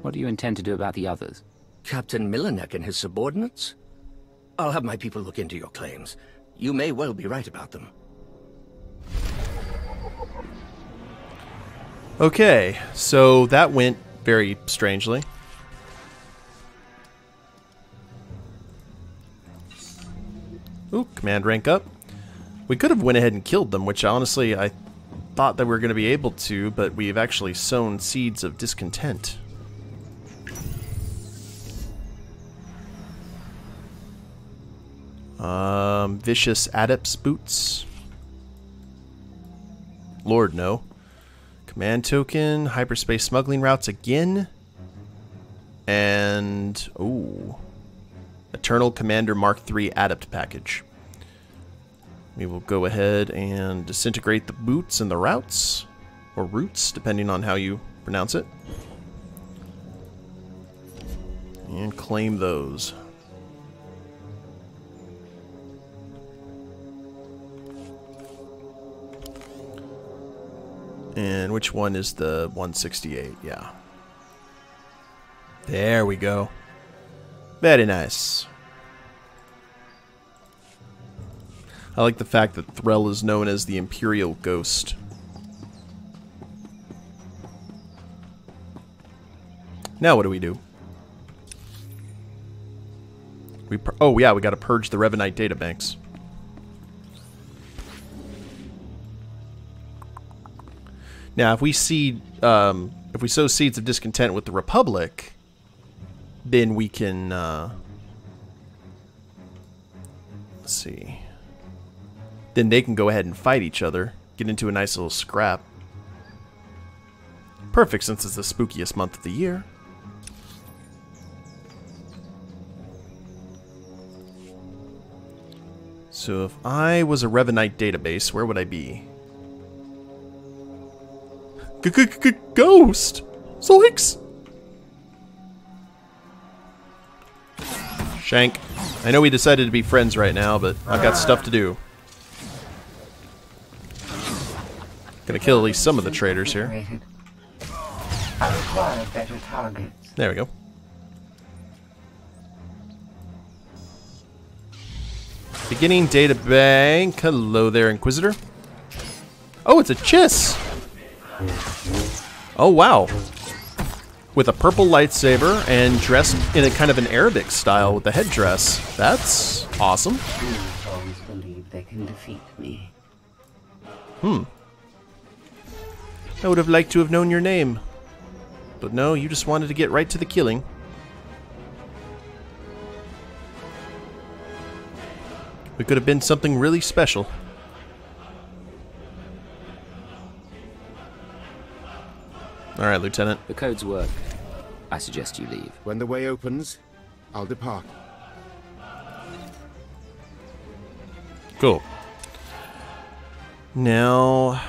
[SPEAKER 9] What do you intend to do about the others?
[SPEAKER 20] Captain Milanek and his subordinates? I'll have my people look into your claims. You may well be right about them.
[SPEAKER 1] Okay, so that went very strangely. Ooh, command rank up. We could have went ahead and killed them, which honestly I thought that we were going to be able to, but we've actually sown seeds of discontent. Vicious Adept's boots. Lord, no. Command token, hyperspace smuggling routes again. And, ooh. Eternal Commander Mark III Adept package. We will go ahead and disintegrate the boots and the routes. Or roots, depending on how you pronounce it. And claim those. And which one is the 168? Yeah. There we go. Very nice. I like the fact that Threll is known as the Imperial Ghost. Now what do we do? Oh yeah, we gotta purge the Revanite databanks. Now, if we sow seeds of discontent with the Republic, then we can, let's see. Then they can go ahead and fight each other, get into a nice little scrap. Perfect, since it's the spookiest month of the year. So if I was a Revanite database, where would I be? Ghost! Zoinks! Shank. I know we decided to be friends right now, but I've got stuff to do. Gonna kill at least some of the traitors here.
[SPEAKER 11] I require better targets.
[SPEAKER 1] There we go. Beginning data bank. Hello there, Inquisitor. Oh, it's a Chiss! Oh, wow. With a purple lightsaber and dressed in a kind of an Arabic style with the headdress. That's awesome.
[SPEAKER 11] Fools always believe they can defeat me.
[SPEAKER 1] I would have liked to have known your name. But no, you just wanted to get right to the killing. We could have been something really special. All right, Lieutenant.
[SPEAKER 9] The codes work. I suggest you leave.
[SPEAKER 19] When the way opens, I'll depart.
[SPEAKER 1] Cool. Now,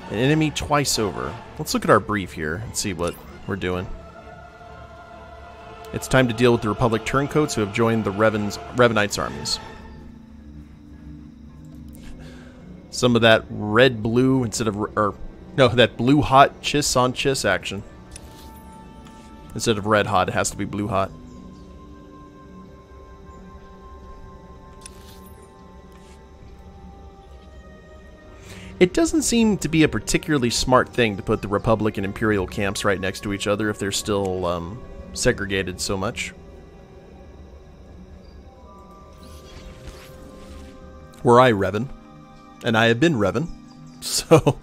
[SPEAKER 1] an enemy twice over. Let's look at our brief here and see what we're doing. It's time to deal with the Republic turncoats who have joined the Revanites' armies. Some of that red-blue instead of... no, that blue-hot chiss-on-chiss action. Instead of red-hot, it has to be blue-hot. It doesn't seem to be a particularly smart thing to put the Republic and Imperial camps right next to each other if they're still segregated so much. Were I Revan, and I have been Revan, so...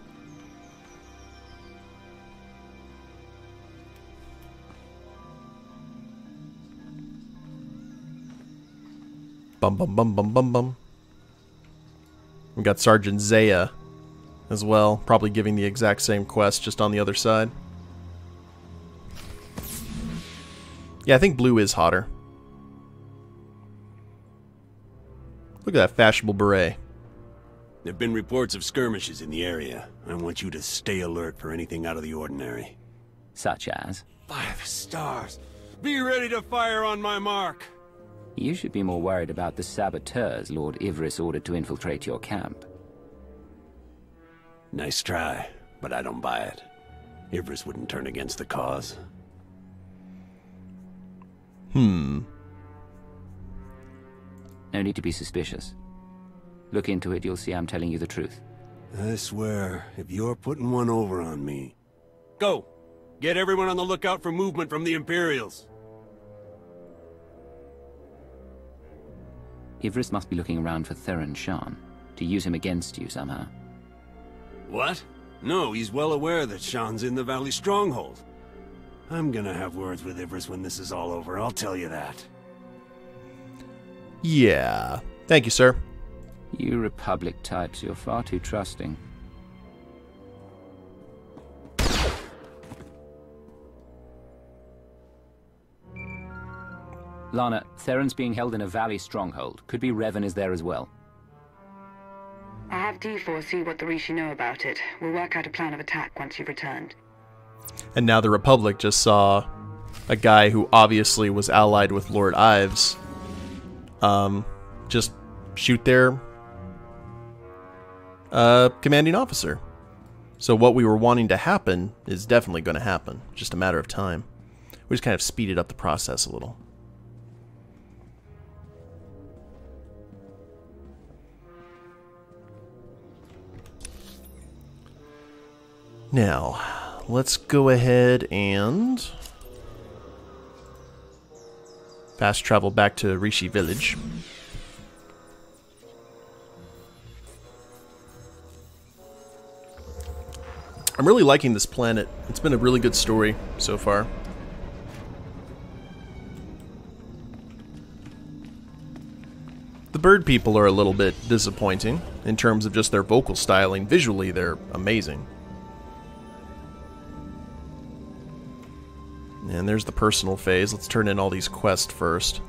[SPEAKER 1] Bum bum bum bum bum bum. We got Sergeant Zaya as well, probably giving the exact same quest, just on the other side. Yeah, I think blue is hotter. Look at that fashionable beret.
[SPEAKER 21] There have been reports of skirmishes in the area. I want you to stay alert for anything out of the ordinary.
[SPEAKER 9] Such as?
[SPEAKER 21] 5 stars. Be ready to fire on my mark.
[SPEAKER 9] You should be more worried about the saboteurs Lord Ivris ordered to infiltrate your camp.
[SPEAKER 21] Nice try, but I don't buy it. Ivris wouldn't turn against the cause.
[SPEAKER 9] No need to be suspicious. Look into it, you'll see I'm telling you the truth.
[SPEAKER 21] I swear, if you're putting one over on me... Go! Get everyone on the lookout for movement from the Imperials.
[SPEAKER 9] Ivris must be looking around for Theron Shan, to use him against you somehow.
[SPEAKER 21] What? No, he's well aware that Shan's in the Valley Stronghold. I'm gonna have words with Ivris when this is all over, I'll tell you that.
[SPEAKER 1] Yeah. Thank you, sir.
[SPEAKER 9] You Republic types, you're far too trusting. Lana, Theron's being held in a Valley stronghold. Could be Revan is there as well.
[SPEAKER 15] I'll have D4 see what the Rishi know about it. We'll work out a plan of attack once you've returned.
[SPEAKER 1] And now the Republic just saw a guy who obviously was allied with Lord Ives just shoot their commanding officer. So what we were wanting to happen is definitely going to happen. Just a matter of time. We just kind of speeded up the process a little. Now, let's go ahead and fast travel back to Rishi Village. I'm really liking this planet. It's been a really good story so far. The bird people are a little bit disappointing in terms of just their vocal styling. Visually, they're amazing. And there's the personal phase. Let's turn in all these quests first.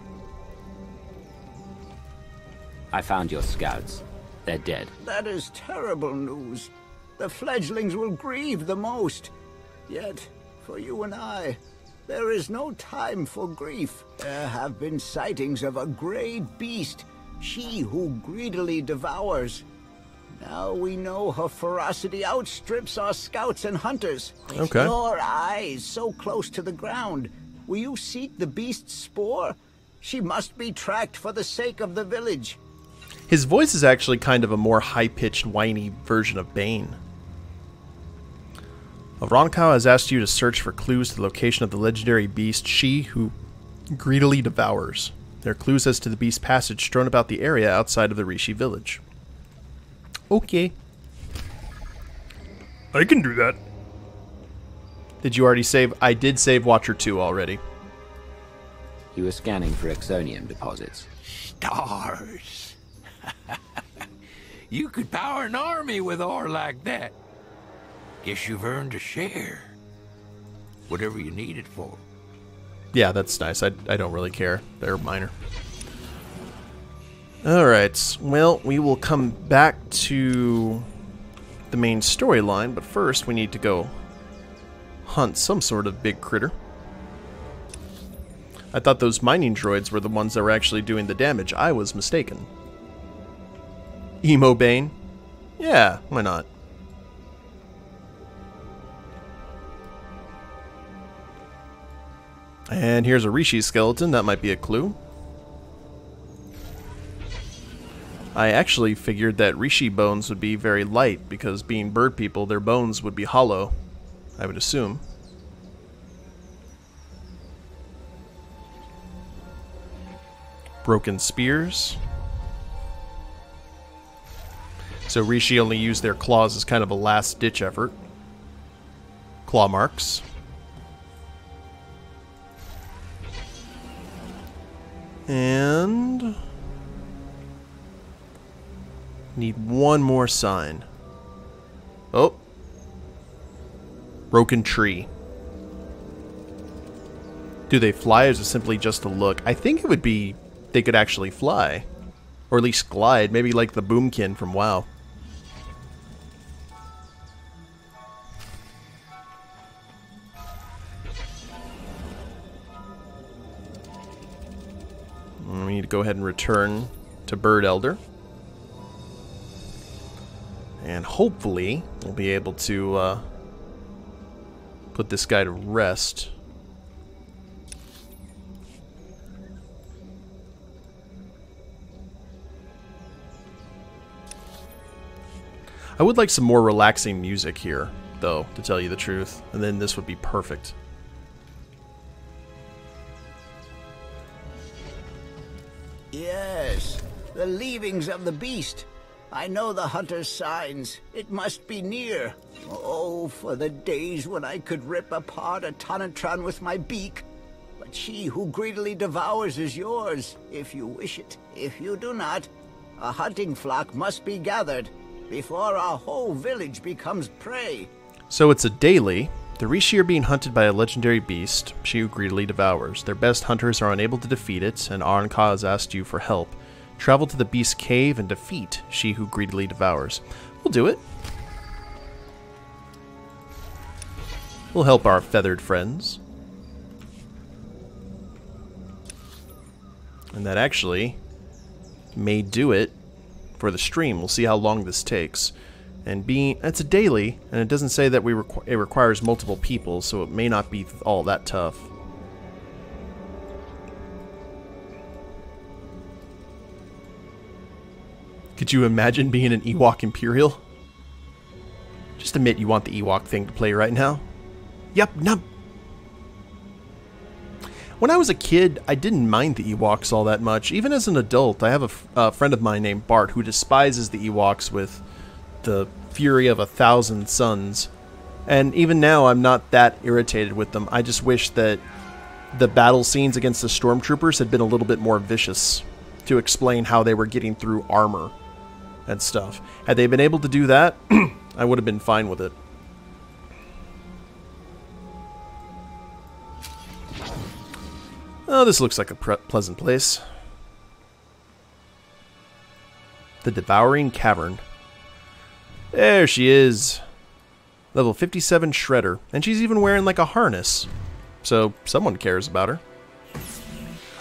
[SPEAKER 9] I found your scouts. They're dead.
[SPEAKER 17] That is terrible news. The fledglings will grieve the most. Yet, for you and I, there is no time for grief. There have been sightings of a grey beast, she who greedily devours. Now we know her ferocity outstrips our scouts and hunters. With your eyes so close to the ground, will you seek the beast's spoor? She must be tracked for the sake of the village.
[SPEAKER 1] His voice is actually kind of a more high-pitched, whiny version of Bane. Avronkau has asked you to search for clues to the location of the legendary beast, she who greedily devours. There are clues as to the beast's passage strewn about the area outside of the Rishi village. Okay. I can do that. Did you already save? I did save Watcher 2 already.
[SPEAKER 9] You were scanning for Exonium deposits.
[SPEAKER 18] Stars. You could power an army with ore like that. Guess you've earned a share. whatever you need it for.
[SPEAKER 1] Yeah, that's nice. I don't really care. They're minor. Alright, well, we will come back to the main storyline, but first we need to go hunt some sort of big critter. I thought those mining droids were the ones that were actually doing the damage. I was mistaken. Emo Bane? Yeah, why not? And here's a Rishi skeleton. That might be a clue. I actually figured that Rishi bones would be very light because being bird people, their bones would be hollow, I would assume. Broken spears. So Rishi only used their claws as kind of a last-ditch effort. Claw marks. And need one more sign. Oh. Broken tree. Do they fly, or is it simply just a look? I think it would be they could actually fly. Or at least glide, maybe like the Boomkin from WoW. We need to go ahead and return to Bird Elder. And hopefully we'll be able to put this guy to rest. I would like some more relaxing music here, though, to tell you the truth. And then this would be perfect.
[SPEAKER 17] Yes, the leavings of the beast. I know the hunter's signs. It must be near. Oh, for the days when I could rip apart a Tonatron with my beak. But she who greedily devours is yours, if you wish it. If you do not, a hunting flock must be gathered before our whole village becomes prey.
[SPEAKER 1] So it's a daily. The Rishi are being hunted by a legendary beast, she who greedily devours. Their best hunters are unable to defeat it, and Arnka has asked you for help. Travel to the beast's cave and defeat she who greedily devours. We'll do it. We'll help our feathered friends. And that actually may do it for the stream. We'll see how long this takes. And it's a daily, and it doesn't say that it requires multiple people, so it may not be all that tough. Could you imagine being an Ewok Imperial? Just admit you want the Ewok thing to play right now. Yup, nup. When I was a kid, I didn't mind the Ewoks all that much. Even as an adult, I have a friend of mine named Bart who despises the Ewoks with the fury of 1,000 suns. And even now, I'm not that irritated with them. I just wish that the battle scenes against the stormtroopers had been a little bit more vicious to explain how they were getting through armor and stuff. Had they been able to do that, I would have been fine with it. Oh, this looks like a pleasant place. The Devouring Cavern. There she is. Level 57 Shredder. And she's even wearing like a harness. So someone cares about her.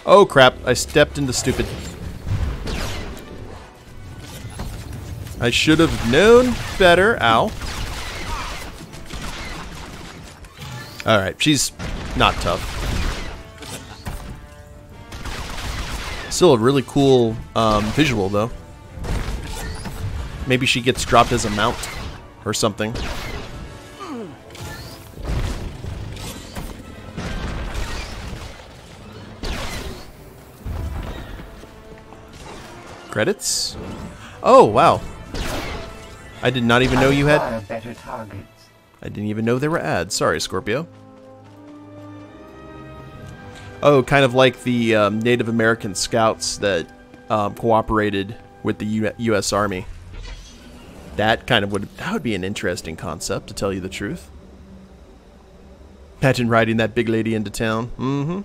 [SPEAKER 1] Oh crap, I stepped into stupid. I should have known better. Ow. Alright, she's not tough. Still a really cool visual, though. Maybe she gets dropped as a mount or something. Credits? Oh, wow. I did not even know you had...
[SPEAKER 11] better targets.
[SPEAKER 1] I didn't even know there were ads. Sorry, Scorpio. Oh, kind of like the Native American scouts that cooperated with the U.S. Army. That would be an interesting concept, to tell you the truth. Imagine riding that big lady into town. Mm-hmm.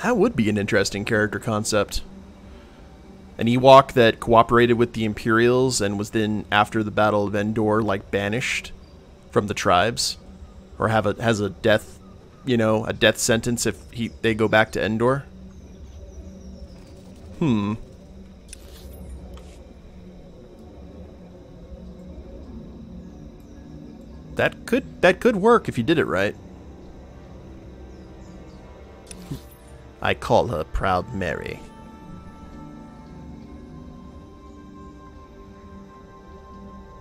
[SPEAKER 1] That would be an interesting character concept. An Ewok that cooperated with the Imperials and was then, after the Battle of Endor, like, banished from the tribes. Or has a death, you know, a death sentence if they go back to Endor. That could work if you did it right. I call her Proud Mary.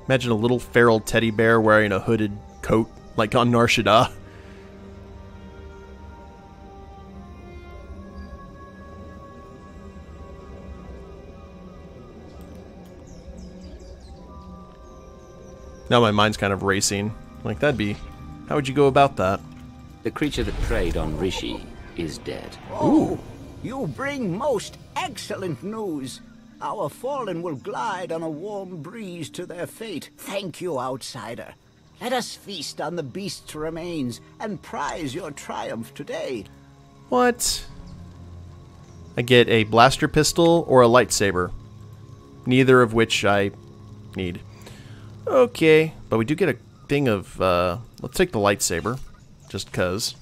[SPEAKER 1] Imagine a little feral teddy bear wearing a hooded coat, like on Nar Shaddaa. Now my mind's kind of racing. Like, that'd be... How would you go about that?
[SPEAKER 9] The creature that preyed on Rishi is dead.
[SPEAKER 17] Oh, you bring most excellent news. Our fallen will glide on a warm breeze to their fate. Thank you, outsider. Let us feast on the beast's remains and prize your triumph today.
[SPEAKER 1] What? I get a blaster pistol or a lightsaber. Neither of which I need. Okay, but we do get a thing of, let's take the lightsaber, just cuz.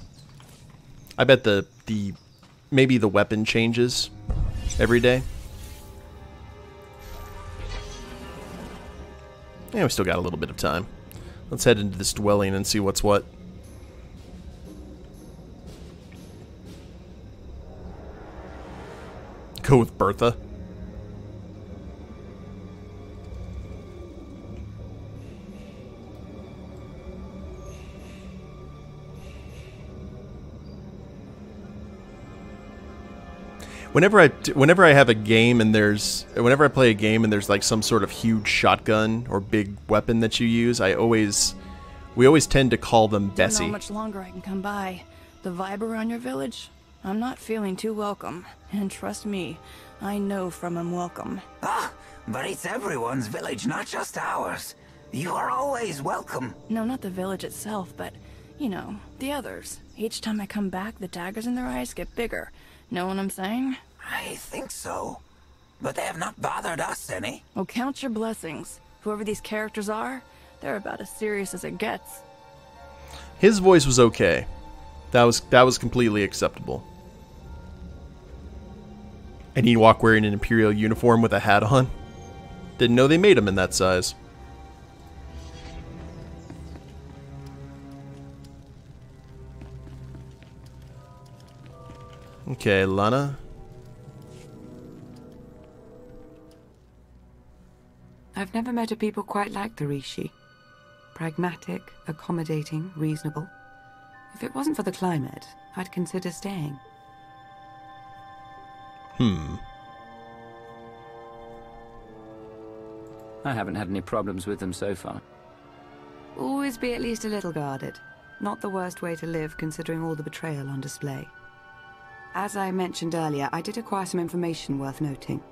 [SPEAKER 1] I bet maybe the weapon changes every day. Yeah, we still got a little bit of time. Let's head into this dwelling and see what's what. Go with Bertha. Whenever I have a game and whenever I play a game and there's like some sort of huge shotgun or big weapon that you use, we always tend to call them Bessie.
[SPEAKER 3] Don't know how much longer I can come by. The vibe around your village, I'm not feeling too welcome. And trust me, I know from I'm welcome.
[SPEAKER 22] Ah, but it's everyone's village, not just ours. You are always welcome.
[SPEAKER 3] No, not the village itself, but, you know, the others. Each time I come back, the daggers in their eyes get bigger. Know what I'm saying?
[SPEAKER 22] I think so. But they have not bothered us any.
[SPEAKER 3] Oh, count your blessings. Whoever these characters are, they're about as serious as it gets.
[SPEAKER 1] His voice was okay. That was completely acceptable. An Ewok wearing an Imperial uniform with a hat on. Didn't know they made him in that size. Okay, Lana.
[SPEAKER 15] I've never met a people quite like the Rishi. Pragmatic, accommodating, reasonable. If it wasn't for the climate, I'd consider staying.
[SPEAKER 9] I haven't had any problems with them so far.
[SPEAKER 15] Always be at least a little guarded. Not the worst way to live, considering all the betrayal on display. As I mentioned earlier, I did acquire some information worth noting.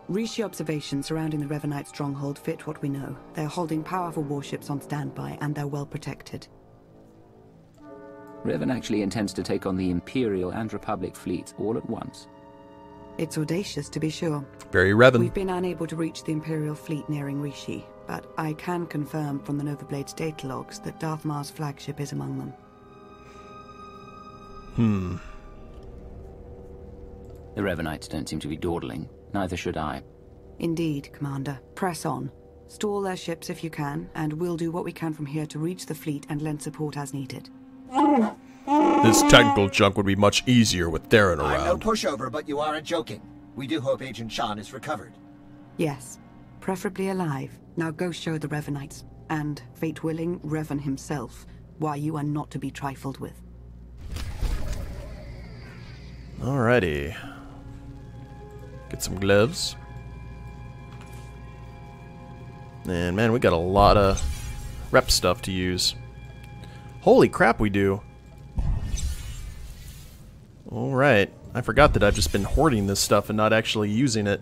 [SPEAKER 15] Rishi observations surrounding the Revanite stronghold fit what we know. They're holding powerful warships on standby, and they're well protected.
[SPEAKER 9] Revan actually intends to take on the Imperial and Republic fleets all at once.
[SPEAKER 15] It's audacious, to be sure.
[SPEAKER 1] Very Revan.
[SPEAKER 15] We've been unable to reach the Imperial fleet nearing Rishi, but I can confirm from the Novablade's data logs that Darth Mar's flagship is among them.
[SPEAKER 9] The Revanites don't seem to be dawdling. Neither should I.
[SPEAKER 15] Indeed, Commander. Press on. Stall their ships if you can, and we'll do what we can from here to reach the fleet and lend support as needed.
[SPEAKER 1] This technical junk would be much easier with Theron around.
[SPEAKER 16] I'm no pushover, but you aren't joking. We do hope Agent Shan is recovered.
[SPEAKER 15] Yes. Preferably alive. Now go show the Revanites, and, fate willing, Revan himself, why you are not to be trifled with.
[SPEAKER 1] Alrighty. Get some gloves. And man, we got a lot of rep stuff to use. Holy crap, we do. Alright. I forgot that I've just been hoarding this stuff and not actually using it.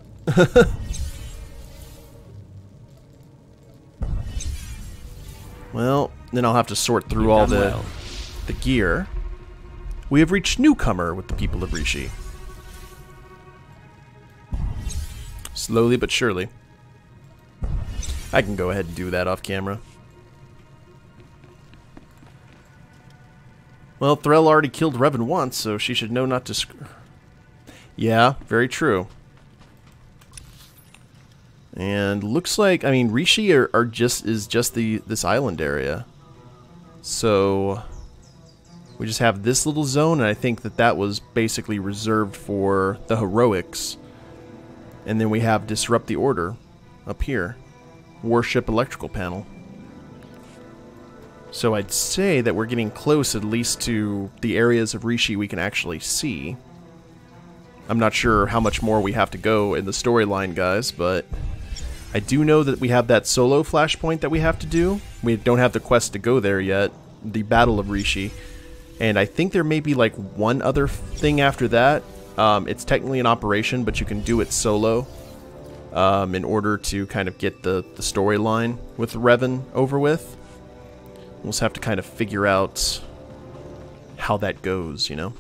[SPEAKER 1] Well, Then I'll have to sort through all the gear. We have reached newcomer with the people of Rishi. Slowly but surely. I can go ahead and do that off camera. Well, Threll already killed Revan once, so she should know not to Yeah, very true. And looks like, I mean, Rishi is just this island area. So we just have this little zone, and I think that was basically reserved for the heroics. And then we have Disrupt the Order up here. Warship electrical panel. So I'd say that we're getting close at least to the areas of Rishi we can actually see. I'm not sure how much more we have to go in the storyline, guys, but I do know that we have that solo flashpoint that we have to do. We don't have the quest to go there yet, the Battle of Rishi. And I think there may be like one other thing after that. It's technically an operation, but you can do it solo in order to kind of get the storyline with Revan over with. We'll just have to kind of figure out how that goes, you know?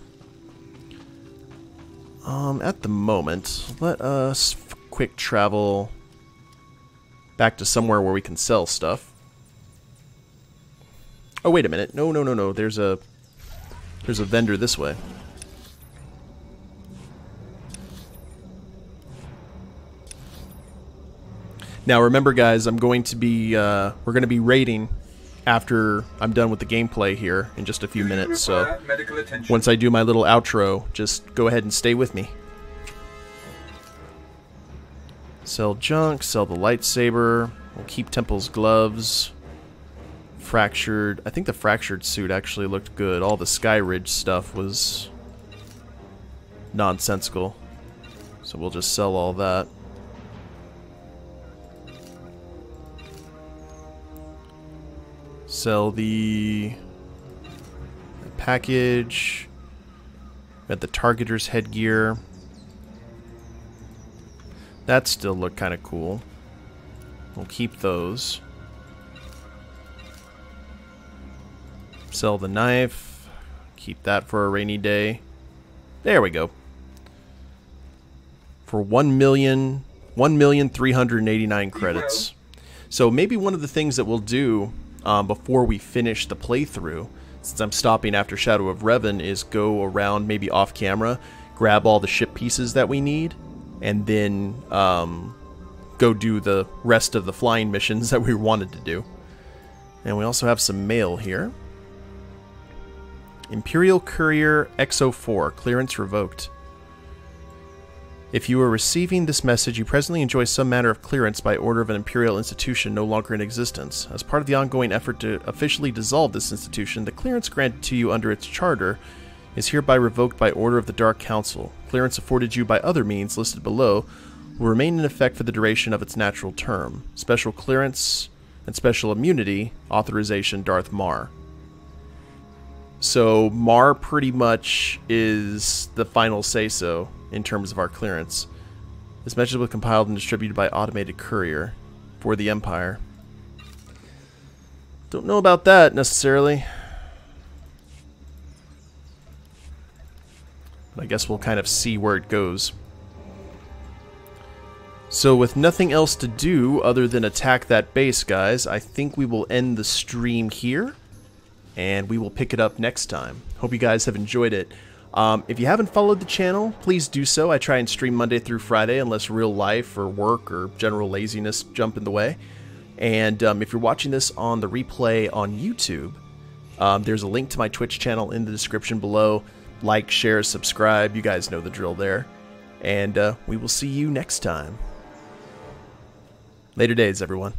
[SPEAKER 1] At the moment, let us quick travel back to somewhere where we can sell stuff. Oh, wait a minute. No. There's a vendor this way. Now remember, guys, we're going to be raiding after I'm done with the gameplay here in just a few minutes. So once I do my little outro, just go ahead and stay with me. Sell junk, sell the lightsaber. We'll keep Temple's gloves. Fractured. I think the fractured suit actually looked good. All the Skyridge stuff was nonsensical. So we'll just sell all that. Sell the package. Got the Targeter's headgear. That still looked kind of cool. We'll keep those. Sell the knife. Keep that for a rainy day. There we go. For 1,389 credits. So maybe one of the things that we'll do before we finish the playthrough, since I'm stopping after Shadow of Revan, is go around maybe off camera, grab all the ship pieces that we need, and then go do the rest of the flying missions that we wanted to do. And we also have some mail here. Imperial Courier X04, clearance revoked. If you are receiving this message, you presently enjoy some manner of clearance by order of an Imperial institution no longer in existence. As part of the ongoing effort to officially dissolve this institution, the clearance granted to you under its charter is hereby revoked by order of the Dark Council. Clearance afforded you by other means listed below will remain in effect for the duration of its natural term. Special clearance and special immunity, authorization Darth Mar. So Mar pretty much is the final say-so in terms of our clearance. This message was compiled and distributed by automated courier for the Empire. Don't know about that necessarily. But I guess we'll kind of see where it goes. So with nothing else to do other than attack that base, guys, I think we will end the stream here. And we will pick it up next time. Hope you guys have enjoyed it. If you haven't followed the channel, please do so. I try and stream Monday through Friday unless real life or work or general laziness jump in the way. And if you're watching this on the replay on YouTube, there's a link to my Twitch channel in the description below. Like, share, subscribe. You guys know the drill there. And we will see you next time. Later days, everyone.